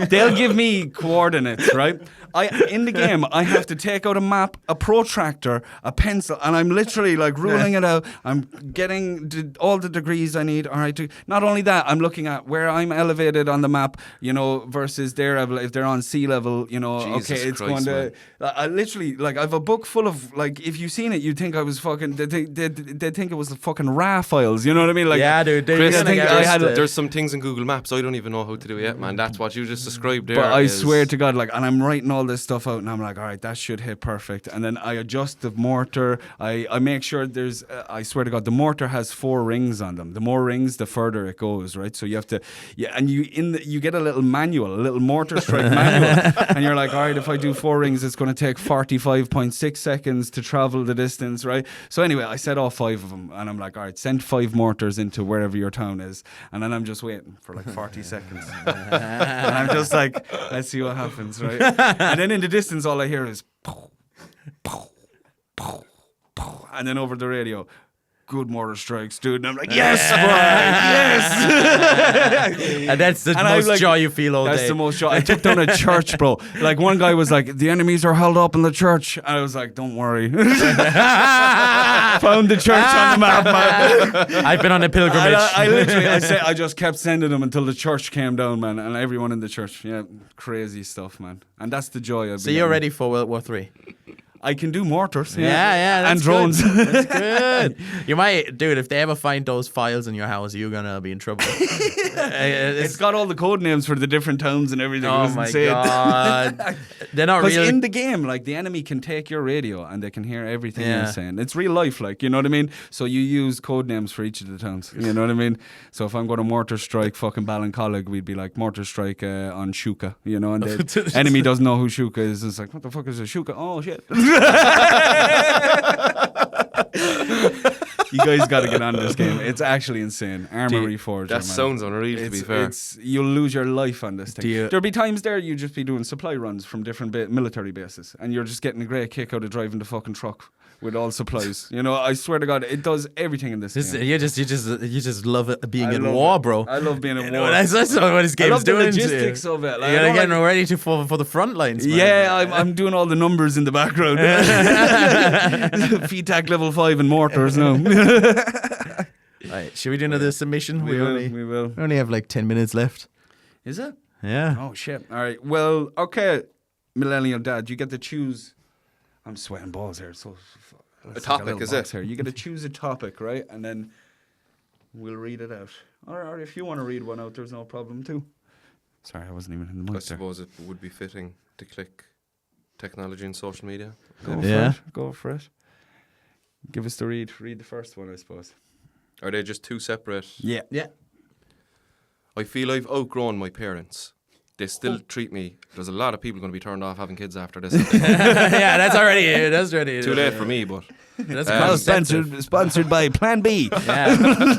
Speaker 3: They'll give me coordinates, right? In the game, I have to take out a map, a protractor, a pencil, and I'm literally like ruling it out. I'm getting all the degrees I need. All right. Not only that, I'm looking at where I'm elevated on the map, versus their level. If they're on sea level,
Speaker 1: Jesus
Speaker 3: okay, it's
Speaker 1: Christ,
Speaker 3: going to. I literally, like, I have a book full of, like, if you've seen it, you'd think I was fucking. They'd think it was the fucking RAW files. You know what I mean? Like,
Speaker 2: yeah, dude.
Speaker 1: Chris, there's some things in Google Maps I don't even know how to do yet, man. That's what you just described there.
Speaker 3: But I swear to God, like, and I'm writing all this stuff out, and I'm like, all right, that should hit perfect. And then I adjust the mortar. I make sure there's. I swear to God, the mortar has 4 rings on them. The more rings, the further it goes, right? So you have to, and you get a little manual, a little mortar strike manual, and you're like, all right, if I do 4 rings, it's going to take 45.6 seconds to travel the distance, right? So anyway, I set off 5 of them, and I'm like, all right, send 5 mortars into wherever your town is, and then I'm just waiting for like 40 seconds, and I'm just like, let's see what happens, right? And then in the distance, all I hear is, pow, pow, pow, pow, and then over the radio, good mortar strikes, dude. And I'm like, yes, Brian, yes.
Speaker 2: And that's the most joy you feel all day.
Speaker 3: That's the most joy. I took down a church, bro. Like, one guy was like, the enemies are held up in the church. And I was like, don't worry. Found the church on the map, man.
Speaker 2: I've been on a pilgrimage.
Speaker 3: I just kept sending them until the church came down, man. And everyone in the church, crazy stuff, man. And that's the joy of it.
Speaker 2: So you're ready for World War III?
Speaker 3: I can do mortars.
Speaker 2: Yeah,
Speaker 3: and
Speaker 2: that's
Speaker 3: drones.
Speaker 2: Good. That's good. You might, dude. If they ever find those files in your house, you're gonna be in trouble.
Speaker 3: It's got all the code names for the different towns and everything.
Speaker 2: Oh my god, they're not
Speaker 3: Because
Speaker 2: real.
Speaker 3: in the game, like, the enemy can take your radio and they can hear everything you're saying. It's real life, like, you know what I mean? So you use code names for each of the towns. You know what I mean? So if I'm going to mortar strike fucking Ballincollig, we'd be like mortar strike on Shuka, you know, and the enemy doesn't know who Shuka is. It's like, what the fuck is a Shuka? Oh shit. You guys got to get on this game. It's actually insane. Armory Forge.
Speaker 1: That sounds unreal, to be fair.
Speaker 3: You'll lose your life on this thing. There'll be times there you just be doing supply runs from different military bases, and you're just getting a great kick out of driving the fucking truck with all supplies. You know, I swear to God, it does everything in this game.
Speaker 2: You just love it being in war, bro.
Speaker 3: I love being in war.
Speaker 2: That's what this game's doing.
Speaker 3: I love the logistics of it. Like,
Speaker 2: You're getting ready for the front lines, man.
Speaker 3: Yeah, I'm doing all the numbers in the background. VTAC level 5 in mortars now.
Speaker 2: Right, should we do another submission?
Speaker 3: We will.
Speaker 2: We only have like 10 minutes left.
Speaker 3: Is it?
Speaker 2: Yeah.
Speaker 3: Oh shit. All right. Well, okay. Millennial Dad, you get to choose. I'm sweating balls here. So
Speaker 1: a topic, is it?
Speaker 3: Here. You get to choose a topic, right? And then we'll read it out. Or if you want to read one out, there's no problem too. Sorry, I wasn't even in the mood.
Speaker 1: I suppose it would be fitting to click technology and social media.
Speaker 3: Go for it. Give us the read. Read the first one, I suppose.
Speaker 1: Are they just two separate?
Speaker 3: Yeah.
Speaker 1: I feel I've outgrown my parents. They still treat me. There's a lot of people going to be turned off having kids after this.
Speaker 2: Yeah, that's already
Speaker 1: Too late for me, but
Speaker 2: that's
Speaker 3: Sponsored by Plan B.
Speaker 2: Yeah,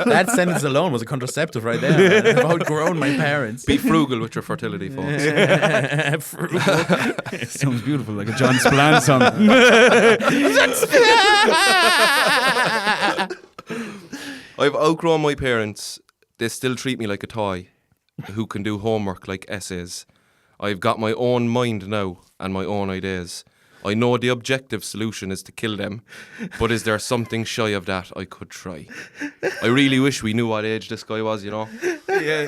Speaker 2: that sentence alone was a contraceptive right there. I've outgrown my parents.
Speaker 1: be frugal with your fertility, folks.
Speaker 3: Sounds beautiful, like a John Spillane song.
Speaker 1: I've outgrown my parents. They still treat me like a toy who can do homework like essays. I've got my own mind now and my own ideas. I know the objective solution is to kill them, but is there something shy of that I could try? I really wish we knew what age this guy was, you know?
Speaker 3: Yeah.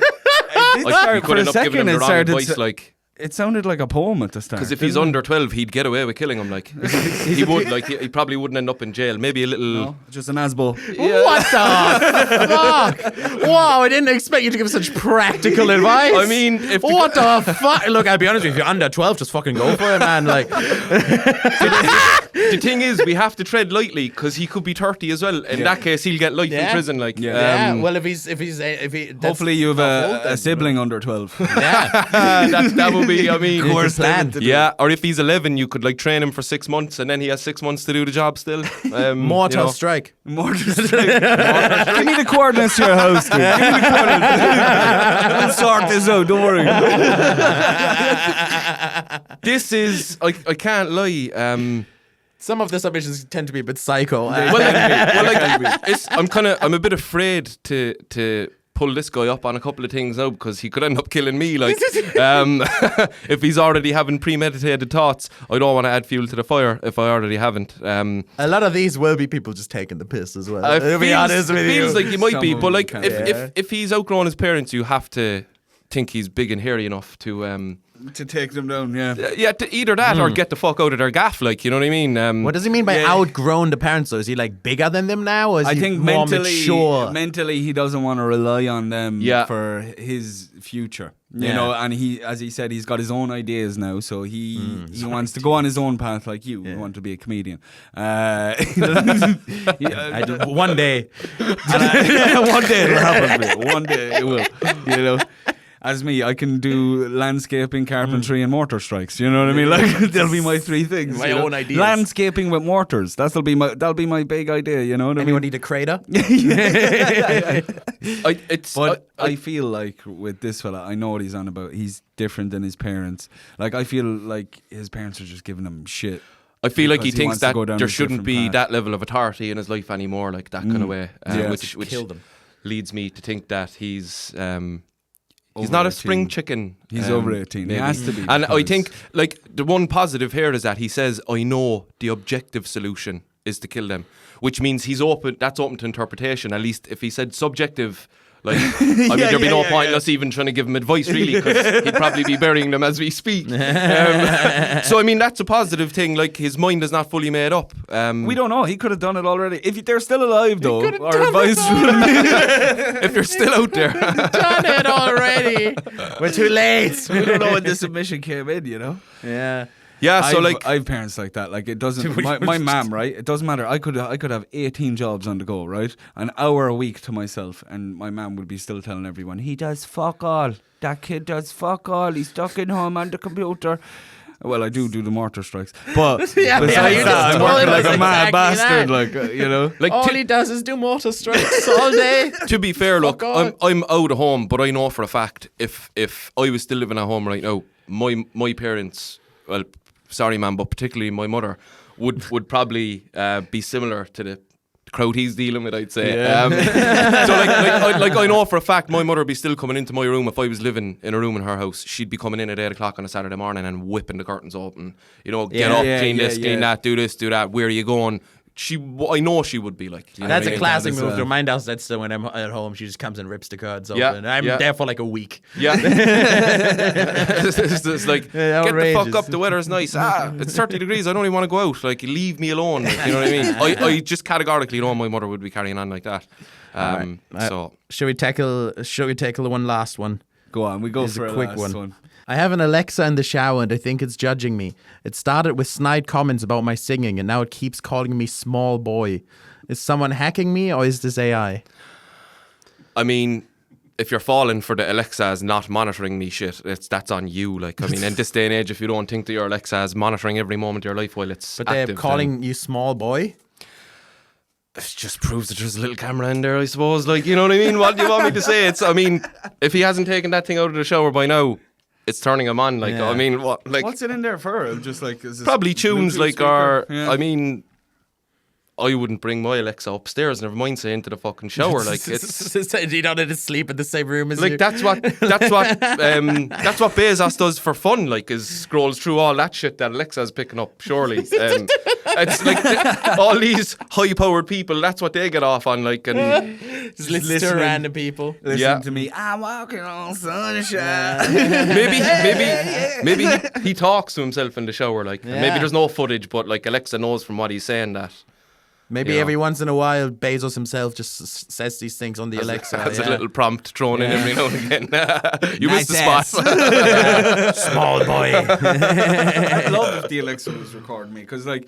Speaker 1: We could end up giving him the wrong advice, like...
Speaker 3: It sounded like a poem at the start.
Speaker 1: Because if he's under 12, he'd get away with killing him. Like he would, like he probably wouldn't end up in jail. Maybe a little,
Speaker 3: no, just an asbo.
Speaker 2: Yeah. What the fuck? Wow, I didn't expect you to give such practical advice.
Speaker 1: I mean, if
Speaker 2: what the fuck? Look, I'll be honest with you. If you're under 12, just fucking go for it, man. Like,
Speaker 1: the thing is, we have to tread lightly because he could be 30 as well. In that case, he'll get life in prison. Like,
Speaker 2: well, if he's
Speaker 3: hopefully you have a sibling under 12.
Speaker 2: Yeah,
Speaker 1: that would be. I mean,
Speaker 2: planned.
Speaker 1: Yeah, or if he's 11, you could like train him for 6 months, and then he has 6 months to do the job still.
Speaker 2: Mortal strike.
Speaker 3: Mortar strike. Give me the coordinates to your house, dude. Give me the coordinates. We'll sort this out. Don't worry.
Speaker 1: This is. I can't lie.
Speaker 2: Some of the submissions tend to be a bit psycho.
Speaker 1: I'm a bit afraid to pull this guy up on a couple of things now because he could end up killing me. Like, if he's already having premeditated thoughts, I don't want to add fuel to the fire if I already haven't.
Speaker 2: A lot of these will be people just taking the piss as well. To be honest with you,
Speaker 1: it feels like he might be,
Speaker 3: Some
Speaker 1: but like
Speaker 3: can,
Speaker 1: if he's outgrown his parents, you have to think he's big and hairy enough to
Speaker 3: take them down. Yeah.
Speaker 1: To either that or get the fuck out of their gaff. Like, you know what I mean?
Speaker 2: What does he mean by outgrown the parents? Though, is he like bigger than them now? Or is
Speaker 3: I
Speaker 2: he
Speaker 3: think
Speaker 2: more mature?
Speaker 3: mentally he doesn't want to rely on them
Speaker 1: Yeah.
Speaker 3: for his future. You
Speaker 2: Yeah.
Speaker 3: know, and he, as he said, he's got his own ideas now, so he wants to go on his own path like you want to be a comedian.
Speaker 2: I do, one day.
Speaker 3: One day it'll happen, mate. One day it will. You know. As me, I can do landscaping, carpentry, and mortar strikes. You know what I mean? Like, there'll be my three things.
Speaker 2: My own ideas.
Speaker 3: Landscaping with mortars. That'll be my big idea. You know what
Speaker 2: Anyone
Speaker 3: I mean?
Speaker 2: need a crater?
Speaker 3: I feel like with this fella, I know what he's on about. He's different than his parents. Like, I feel like his parents are just giving him shit.
Speaker 1: I feel like he
Speaker 3: Because he
Speaker 1: thinks
Speaker 3: wants to
Speaker 1: that
Speaker 3: go down
Speaker 1: there
Speaker 3: a
Speaker 1: shouldn't
Speaker 3: different
Speaker 1: be
Speaker 3: path.
Speaker 1: that level of authority in his life anymore, like that kind of way. Which
Speaker 2: Kill them.
Speaker 1: leads me to think that he's
Speaker 3: Over
Speaker 1: not a
Speaker 3: 18.
Speaker 1: spring chicken.
Speaker 3: He's over 18. He
Speaker 1: maybe.
Speaker 3: has to be.
Speaker 1: And I
Speaker 3: because-
Speaker 1: think, like, the one positive here is that he says, I know the objective solution is to kill them, which means that's open to interpretation. At least if he said subjective, Like, I mean, there'd be no point in us even trying to give him advice, really, because he'd probably be burying them as we speak. So, I mean, that's a positive thing. Like, his mind is not fully made up.
Speaker 3: We don't know. He could have done it already. If they're still alive, though, our advice
Speaker 1: if you're still out there.
Speaker 2: Done it already. We're too late.
Speaker 3: we don't know when the submission came in, you know?
Speaker 2: Yeah.
Speaker 1: Yeah, so
Speaker 3: I have parents like that. Like, it doesn't. My mom, right? It doesn't matter. I could have 18 jobs on the go, right? An hour a week to myself, and my mom would be still telling everyone, he does fuck all. That kid does fuck all. He's stuck in home on the computer. Well, I do the mortar strikes, but besides that, I'm working like a mad bastard, like you know.
Speaker 2: Like all he does is do mortar strikes all day.
Speaker 1: To be fair, look, I'm out of home, but I know for a fact if I was still living at home right now, my parents, well, sorry, man, but particularly my mother would probably be similar to the crowd he's dealing with, I'd say.
Speaker 2: Yeah.
Speaker 1: So like I know for a fact my mother would be still coming into my room if I was living in a room in her house. She'd be coming in at 8 o'clock on a Saturday morning and whipping the curtains open. You know, get up, clean this, clean that, do this, do that. Where are you going? I know she would be like.
Speaker 2: That's a classic move. To mind us, that's when I'm at home. She just comes and rips the cards open. I'm there for like a week.
Speaker 1: Yeah. It's like, get the fuck up. The weather's nice. It's 30 degrees. I don't even want to go out. Like, leave me alone. Like, you know what I mean? I just categorically know my mother would be carrying on like that. So
Speaker 2: should we tackle one last one?
Speaker 3: Go on. We go
Speaker 2: Here's
Speaker 3: for
Speaker 2: a quick
Speaker 3: last
Speaker 2: one. I have an Alexa in the shower and I think it's judging me. It started with snide comments about my singing and now it keeps calling me small boy. Is someone hacking me or is this AI?
Speaker 1: I mean, if you're falling for the Alexa's not monitoring me shit, that's on you. Like, I mean, in this day and age, if you don't think that your Alexa's monitoring every moment of your life while it's
Speaker 2: but
Speaker 1: active,
Speaker 2: they're calling you small boy?
Speaker 1: It just proves that there's a little camera in there, I suppose. Like, you know what I mean? What do you want me to say? I mean, if he hasn't taken that thing out of the shower by now, it's turning him on. Like, I mean, what? Like,
Speaker 3: what's it in there for? Just like is
Speaker 1: probably tunes, like,
Speaker 3: speaker?
Speaker 1: I mean, I wouldn't bring my Alexa upstairs. Never mind, say into the fucking shower. Like, it's
Speaker 2: you don't need to sleep in the same room as
Speaker 1: like
Speaker 2: you.
Speaker 1: that's what Bezos does for fun. Like, is scrolls through all that shit that Alexa's picking up. Surely, it's like all these high-powered people. That's what they get off on. Like, and
Speaker 2: just listen to random people.
Speaker 3: Listen to me. I'm walking on sunshine.
Speaker 1: Maybe he talks to himself in the shower. Like, and maybe there's no footage, but like Alexa knows from what he's saying that.
Speaker 2: Maybe every once in a while, Bezos himself just says these things on the Alexa.
Speaker 1: Has a little prompt thrown in every now and again. You missed the spot.
Speaker 2: Small boy.
Speaker 3: I'd love if the Alexa was recording me because, like,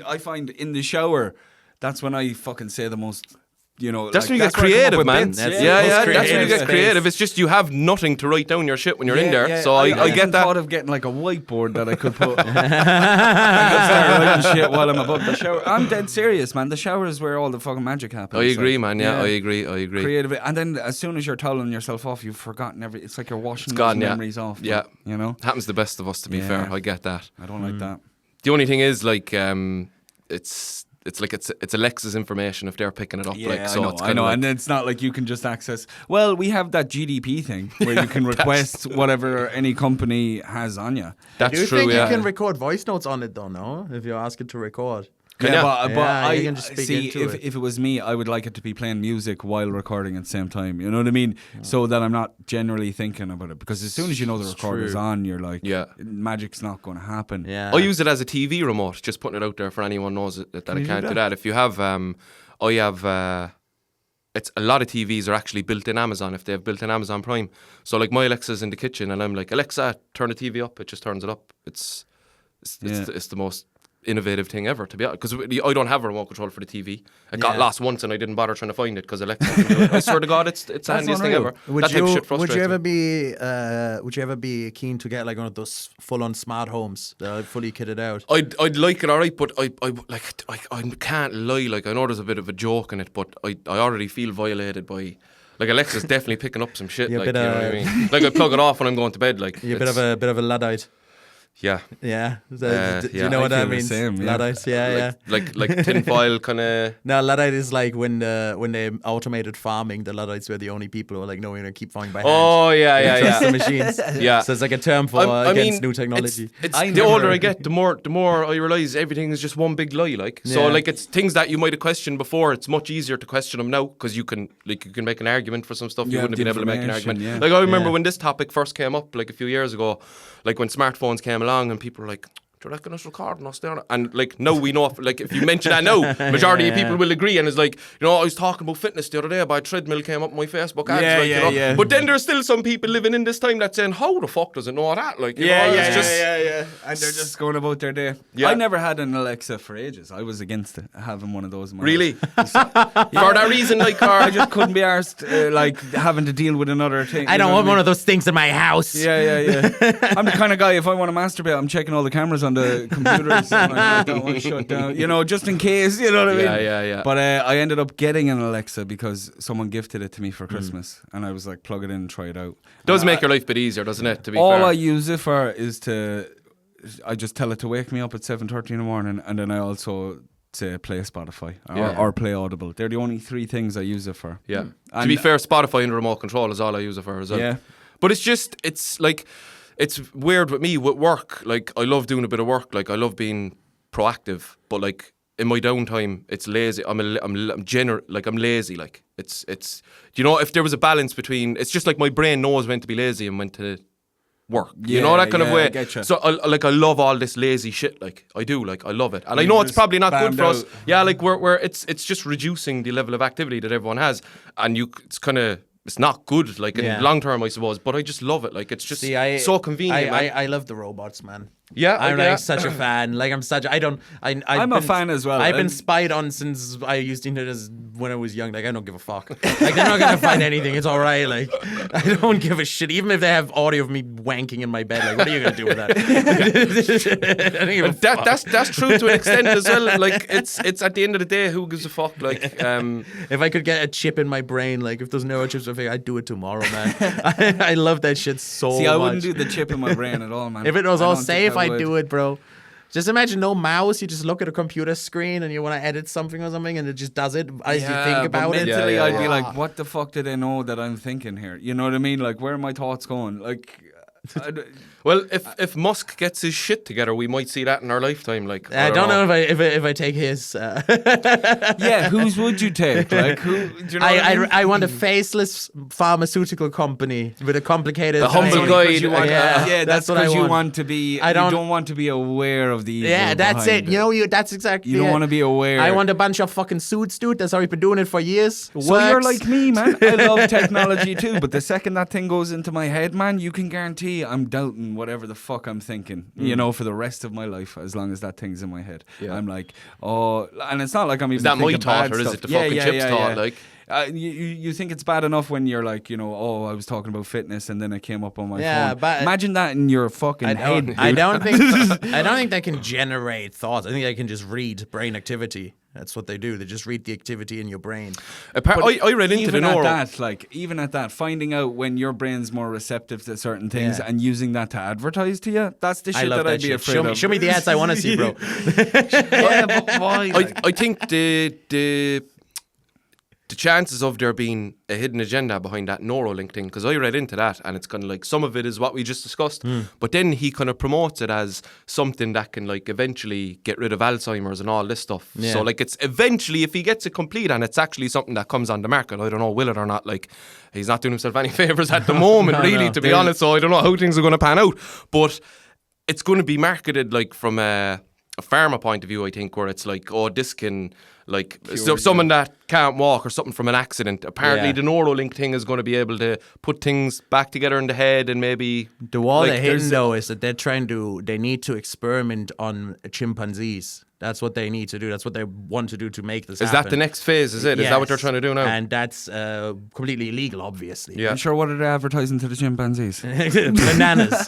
Speaker 3: I find in the shower, that's when I fucking say the most. You know,
Speaker 1: that's
Speaker 3: like,
Speaker 1: when you get creative, man.
Speaker 2: That's
Speaker 1: that's when you get creative. It's just you have nothing to write down your shit when you're in there.
Speaker 3: Yeah.
Speaker 1: So I get that.
Speaker 3: I thought of getting like a whiteboard that I could put. I start writing shit while I'm above the shower. I'm dead serious, man. The shower is where all the fucking magic happens.
Speaker 1: I agree, man. Yeah, I agree.
Speaker 3: Creative, and then as soon as you're toweling yourself off, you've forgotten every. It's like you're washing those memories off.
Speaker 1: Yeah,
Speaker 3: you know,
Speaker 1: happens to the best of us. To be fair, I get that.
Speaker 3: I don't like that.
Speaker 1: The only thing is, like, it's like it's Alexa's information if they're picking it up. Like, so
Speaker 3: I know, and it's not like you can just access. Well, we have that GDP thing where you can request whatever any company has on you.
Speaker 1: That's
Speaker 2: true.
Speaker 1: true.
Speaker 2: You can record voice notes on it, though. No, if you ask it to record.
Speaker 3: But
Speaker 2: you can just speak
Speaker 3: see
Speaker 2: into
Speaker 3: if it was me, I would like it to be playing music while recording at the same time. You know what I mean? So that I'm not generally thinking about it. Because as soon as you know the recorder's on, you're like, magic's not going to happen.
Speaker 1: Yeah. I use it as a TV remote, just putting it out there for anyone knows that I can't do that. If you have, it's a lot of TVs are actually built in Amazon if they have built in Amazon Prime. So like my Alexa's in the kitchen and I'm like, Alexa, turn the TV up. It just turns it up. It's the most innovative thing ever, to be honest, because I don't have a remote control for the TV. It got lost once and I didn't bother trying to find it because Alexa can do it. I swear to God, it's the handiest thing ever. That type of shit frustrates me.
Speaker 2: Would you ever be keen to get like one of those full-on smart homes that are fully kitted out?
Speaker 1: I'd like it, alright, but I can't lie. Like, I know there's a bit of a joke in it, but I already feel violated by. Like, Alexa's definitely picking up some shit. Like, you know what I mean? Like, I plug it off when I'm going to bed. Like,
Speaker 2: you're a bit of a Luddite.
Speaker 1: Yeah.
Speaker 2: Yeah. Do
Speaker 1: yeah.
Speaker 2: you know what
Speaker 3: I
Speaker 2: that
Speaker 3: feel the
Speaker 2: means?
Speaker 3: same, yeah.
Speaker 2: Luddite. Yeah.
Speaker 1: Like tinfoil kind of.
Speaker 2: No, Luddite is like when they automated farming, the Luddites were the only people who were like, no, we're going to keep farming by hand.
Speaker 1: Oh, yeah.
Speaker 2: Trust the machines.
Speaker 1: Yeah.
Speaker 2: So it's like a term for against new technology.
Speaker 1: It's the older I get, the more I realise everything is just one big lie. Like so, like it's things that you might have questioned before. It's much easier to question them now because you can make an argument for some stuff you wouldn't have been able to make an argument.
Speaker 3: Yeah.
Speaker 1: Like I remember when this topic first came up, like a few years ago, like when smartphones came along and people were like, do you reckon it's recording us there? And like, no, we know, like if you mention that now, majority of people will agree. And it's like, you know, I was talking about fitness the other day, about a treadmill came up my Facebook ads. You know? But then there's still some people living in this time that's saying, how the fuck does it know that? Like, you know, it's just,
Speaker 3: And they're just going about their day.
Speaker 1: Yeah.
Speaker 3: I never had an Alexa for ages. I was against it, having one of those in my
Speaker 1: really?
Speaker 3: house.
Speaker 1: For that reason, like,
Speaker 3: I just couldn't be arsed, like, having to deal with another thing.
Speaker 2: I don't want one of those things in my house.
Speaker 3: Yeah. I'm the kind of guy, if I want to masturbate, I'm checking all the cameras on the computer. I don't want to shut down, you know, just in case, you know what I mean?
Speaker 1: Yeah.
Speaker 3: But I ended up getting an Alexa because someone gifted it to me for Christmas, and I was like, plug it in and try it out.
Speaker 1: Does make your life a bit easier, doesn't it? To be
Speaker 3: all
Speaker 1: fair.
Speaker 3: I use it for is I just tell it to wake me up at 7:30 in the morning, and then I also say play Spotify or play Audible. They're the only three things I use it for.
Speaker 1: Yeah. To be fair, Spotify and the remote control is all I use it for as well.
Speaker 3: Yeah.
Speaker 1: But it's like. It's weird with me with work. Like I love doing a bit of work. Like I love being proactive. But like in my downtime, it's lazy. I'm lazy. Like it's. You know, if there was a balance between, it's just like my brain knows when to be lazy and when to work. You know, that kind of way.
Speaker 3: I getcha.
Speaker 1: So I love all this lazy shit. Like I do. Like I love it, and I know it's probably not good for us. Yeah, like we're it's just reducing the level of activity that everyone has, and it's kind of. It's not good, like in long term, I suppose. But I just love it. Like it's just so convenient.
Speaker 2: I love the robots, man.
Speaker 1: Yeah,
Speaker 2: I'm like such a fan. Like I'm a
Speaker 3: fan as well.
Speaker 2: I've been spied on since I used internet when I was young. Like I don't give a fuck. Like they're not gonna find anything. It's all right. Like I don't give a shit. Even if they have audio of me wanking in my bed, like what are you gonna do with that? I don't give a fuck.
Speaker 1: That's true to an extent as well. Like it's at the end of the day, who gives a fuck? Like
Speaker 2: if I could get a chip in my brain, like if there's neurochips, I'd do it tomorrow, man. I love that shit so much.
Speaker 3: See, I wouldn't do the chip in my brain at all, man.
Speaker 2: If it was all safe, I'd do it, bro. Just imagine no mouse. You just look at a computer screen and you want to edit something or something, and it just does it as you think about it.
Speaker 3: Mentally, I'd be like, "What the fuck do they know that I'm thinking here?" You know what I mean? Like, where are my thoughts going? Like,
Speaker 1: well, if Musk gets his shit together, we might see that in our lifetime. Like,
Speaker 2: I don't know if I take his.
Speaker 3: Yeah, whose would you take? Like, who? Do you know
Speaker 2: I want a faceless pharmaceutical company with a complicated.
Speaker 1: The humble guide.
Speaker 3: That's
Speaker 2: what I
Speaker 3: because you
Speaker 2: want.
Speaker 3: want to be. You don't want to be aware of the evil.
Speaker 2: Yeah, that's it. You know, that's exactly.
Speaker 3: You don't want to be aware.
Speaker 2: I want a bunch of fucking suits, dude. That's how we've been doing it for years.
Speaker 3: So you're like me, man. I love technology too, but the second that thing goes into my head, man, you can guarantee I'm doubting whatever the fuck I'm thinking, you know, for the rest of my life, as long as that thing's in my head. Yeah. I'm like, oh, and it's not like I'm even thinking bad stuff.
Speaker 1: Is that my thought, or is it the fucking chip's thought? Like,
Speaker 3: you think it's bad enough when you're like, you know, oh, I was talking about fitness and then it came up on my phone.
Speaker 2: But
Speaker 3: imagine that in your fucking head. Dude.
Speaker 2: I don't think they can generate thoughts. I think they can just read brain activity. That's what they do. They just read the activity in your brain.
Speaker 1: I read into the neuro.
Speaker 3: Even at that, finding out when your brain's more receptive to certain things and using that to advertise to you, that's the shit that I'd be afraid of.
Speaker 2: Show me the ads I want to see, bro.
Speaker 3: Yeah, but why?
Speaker 1: I think the chances of there being a hidden agenda behind that Neuralink thing, because I read into that, and it's kind of like some of it is what we just discussed, but then he kind of promotes it as something that can like eventually get rid of Alzheimer's and all this stuff. Yeah. So like it's eventually, if he gets it complete and it's actually something that comes on the market, I don't know, will it or not, like he's not doing himself any favours at the moment, to be honest, so I don't know how things are going to pan out, but it's going to be marketed like from a pharma point of view, I think, where it's like, oh, this can, like, someone that can't walk or something from an accident. Apparently, the Neuralink thing is going to be able to put things back together in the head and maybe.
Speaker 2: The wall they're hitting, though, is that they need to experiment on chimpanzees. That's what they need to do. That's what they want to do to make this happen.
Speaker 1: Is that the next phase, is it? Yes. Is that what they're trying to do now?
Speaker 2: And that's completely illegal, obviously.
Speaker 3: Yeah. I'm sure what are they advertising to the chimpanzees?
Speaker 2: Bananas.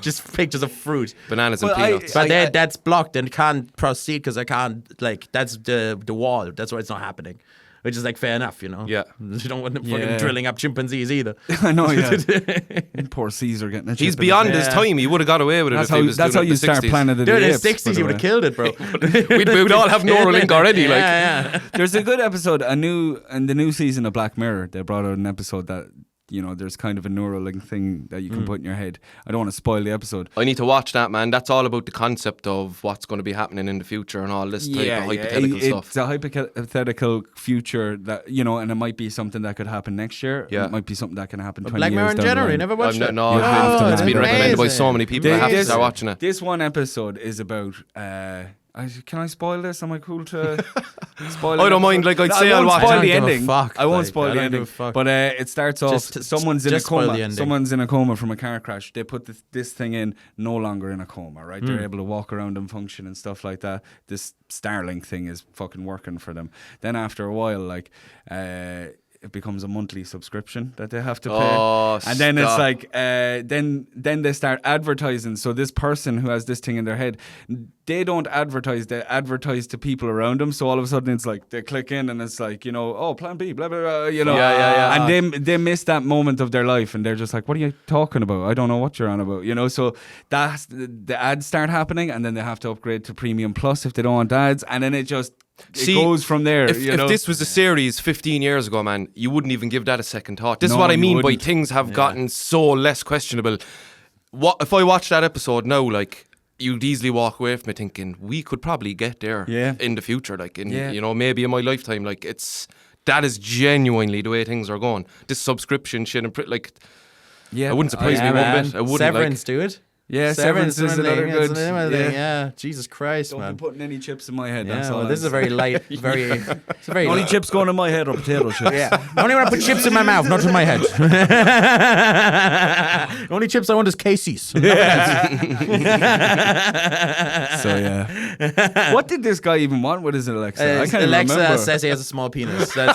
Speaker 2: Just pictures of fruit.
Speaker 1: Bananas and peanuts.
Speaker 2: But that's blocked and can't proceed because I can't, like, that's the wall. That's why it's not happening. which is like fair enough, you know.
Speaker 1: Yeah.
Speaker 2: You don't want them fucking drilling up chimpanzees either.
Speaker 3: I know, yeah. Poor Caesar getting a chip.
Speaker 1: He's beyond his time. He would have got away with it.
Speaker 3: That's how you start Planet of the
Speaker 2: Dude, in
Speaker 3: Apes.
Speaker 2: the 60s, he would have killed it, bro.
Speaker 1: We'd all have Neuralink already.
Speaker 3: There's a good episode, in the new season of Black Mirror. They brought out an episode that, you know, there's kind of a Neuralink thing that you can put in your head. I don't want to spoil the episode.
Speaker 1: I need to watch that, man. That's all about the concept of what's going to be happening in the future and all this type of hypothetical stuff.
Speaker 3: It's a hypothetical future that, you know, and it might be something that could happen next year.
Speaker 1: Yeah.
Speaker 3: It might be something that can happen 20
Speaker 2: Black
Speaker 3: years
Speaker 2: Mirror
Speaker 3: down
Speaker 2: in
Speaker 3: the
Speaker 2: general,
Speaker 3: line.
Speaker 2: you never watched it?
Speaker 1: No, it's been recommended by so many people. I have to start watching it.
Speaker 3: This one episode is about... can I spoil this? Am I cool to spoil it?
Speaker 1: I don't mind. Like I'd say, I'll watch
Speaker 3: spoil
Speaker 1: it.
Speaker 3: the ending. I won't
Speaker 2: Like,
Speaker 3: spoil the ending.
Speaker 2: But
Speaker 3: it starts off. Someone's in a coma. Someone's in a coma from a car crash. They put this thing in, no longer in a coma. Right? They're able to walk around and function and stuff like that. This Starlink thing is fucking working for them. Then after a while, like. It becomes a monthly subscription that they have to pay, and then it's like, then they start advertising. So this person who has this thing in their head, they don't advertise; they advertise to people around them. So all of a sudden, it's like they click in, and it's like, you know, oh, Plan B, blah blah blah, you know, and they miss that moment of their life, and they're just like, what are you talking about? I don't know what you're on about, you know. So that's the ads start happening, and then they have to upgrade to Premium Plus if they don't want ads, and then it goes from there.
Speaker 1: If this was a series 15 years ago, man, you wouldn't even give that a second thought. This is what I mean by things have gotten so less questionable. What if I watch that episode now? Like, you'd easily walk away from it thinking we could probably get there in the future. Like, you know, maybe in my lifetime. Like, that is genuinely the way things are going. This subscription shit and it wouldn't surprise me one bit. I wouldn't.
Speaker 2: Severance, dude.
Speaker 3: Yeah, Severance is another good.
Speaker 2: Yeah, Jesus Christ,
Speaker 3: man.
Speaker 2: Don't
Speaker 3: be putting any chips in my head.
Speaker 2: Yeah,
Speaker 3: that's all.
Speaker 2: This is a very light, it's a very
Speaker 3: only chips going in my head are potato chips.
Speaker 2: Yeah, I only want to put chips in my mouth, not in my head. The only chips I want is Casey's.
Speaker 3: So yeah, what did this guy even want with his Alexa? I can't
Speaker 2: Alexa
Speaker 3: remember.
Speaker 2: says he has a small penis.
Speaker 1: The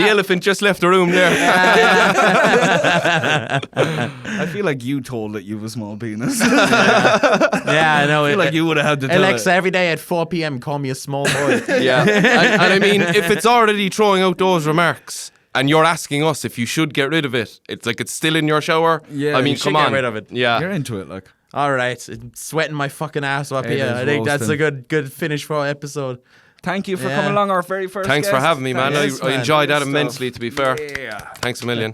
Speaker 1: elephant just left the room there.
Speaker 3: I feel like you told it you have a small penis.
Speaker 2: Yeah, I know.
Speaker 3: I feel like you would have had to tell
Speaker 2: Alexa, every day at 4 p.m, call me a small boy.
Speaker 1: Yeah. And I mean, if it's already throwing out those remarks and you're asking us if you should get rid of it, it's like it's still in your shower.
Speaker 3: Yeah,
Speaker 1: I mean,
Speaker 2: you
Speaker 1: come
Speaker 2: should
Speaker 1: on.
Speaker 2: get rid of it.
Speaker 1: Yeah.
Speaker 3: You're into it, like.
Speaker 2: All right. I'm sweating my fucking ass up
Speaker 3: It
Speaker 2: here.
Speaker 3: is
Speaker 2: I think that's
Speaker 3: roasting.
Speaker 2: a good finish for our episode.
Speaker 3: Thank you for coming along, our very first
Speaker 1: Thanks
Speaker 3: guest.
Speaker 1: for having me, man.
Speaker 2: Thanks,
Speaker 1: I
Speaker 2: man.
Speaker 1: enjoyed that
Speaker 3: Good
Speaker 1: immensely, to be fair.
Speaker 3: Yeah.
Speaker 1: Thanks a million.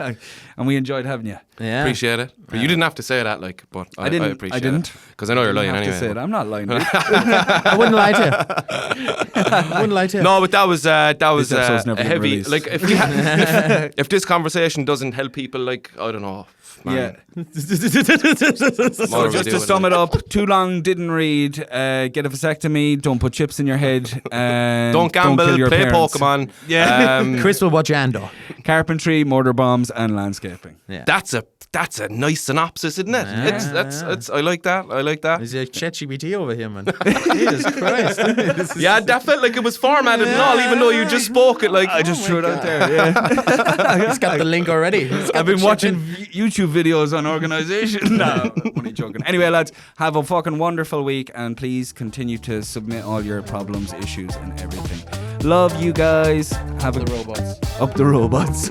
Speaker 3: And we enjoyed having you.
Speaker 2: Yeah.
Speaker 1: Appreciate it. But you didn't have to say that, like, but I appreciate
Speaker 3: I didn't.
Speaker 1: it. Because I know you're lying
Speaker 3: have
Speaker 1: anyway.
Speaker 3: to say it. I'm not lying.
Speaker 2: I wouldn't lie to you. I wouldn't lie to you.
Speaker 1: No, but that was
Speaker 3: episode's
Speaker 1: a
Speaker 3: never been
Speaker 1: heavy.
Speaker 3: released.
Speaker 1: Like, if this conversation doesn't help people, like, I don't know. Man.
Speaker 3: Yeah.
Speaker 1: So
Speaker 3: just to sum it up, too long, didn't read, get a vasectomy, don't put chips in your head, and
Speaker 1: Don't gamble,
Speaker 3: kill your
Speaker 1: play
Speaker 3: parents.
Speaker 1: Pokemon.
Speaker 3: Yeah.
Speaker 2: Chris will watch Andor.
Speaker 3: Carpentry, mortar bombs, and landscaping.
Speaker 2: Yeah.
Speaker 1: That's a nice synopsis, isn't it? It's I like that. I like that.
Speaker 2: Is it ChatGPT over here, man? Jesus Christ.
Speaker 1: Yeah, that felt like it was formatted and all, even though you just spoke it like.
Speaker 3: I just threw it out there. Yeah.
Speaker 2: He's got the link already.
Speaker 3: I've been watching YouTube videos on organisation. No, I'm only joking. Anyway, lads, have a fucking wonderful week, and please continue to submit all your problems, issues, and everything. Love you guys. Have
Speaker 2: The robots.
Speaker 3: Up the robots.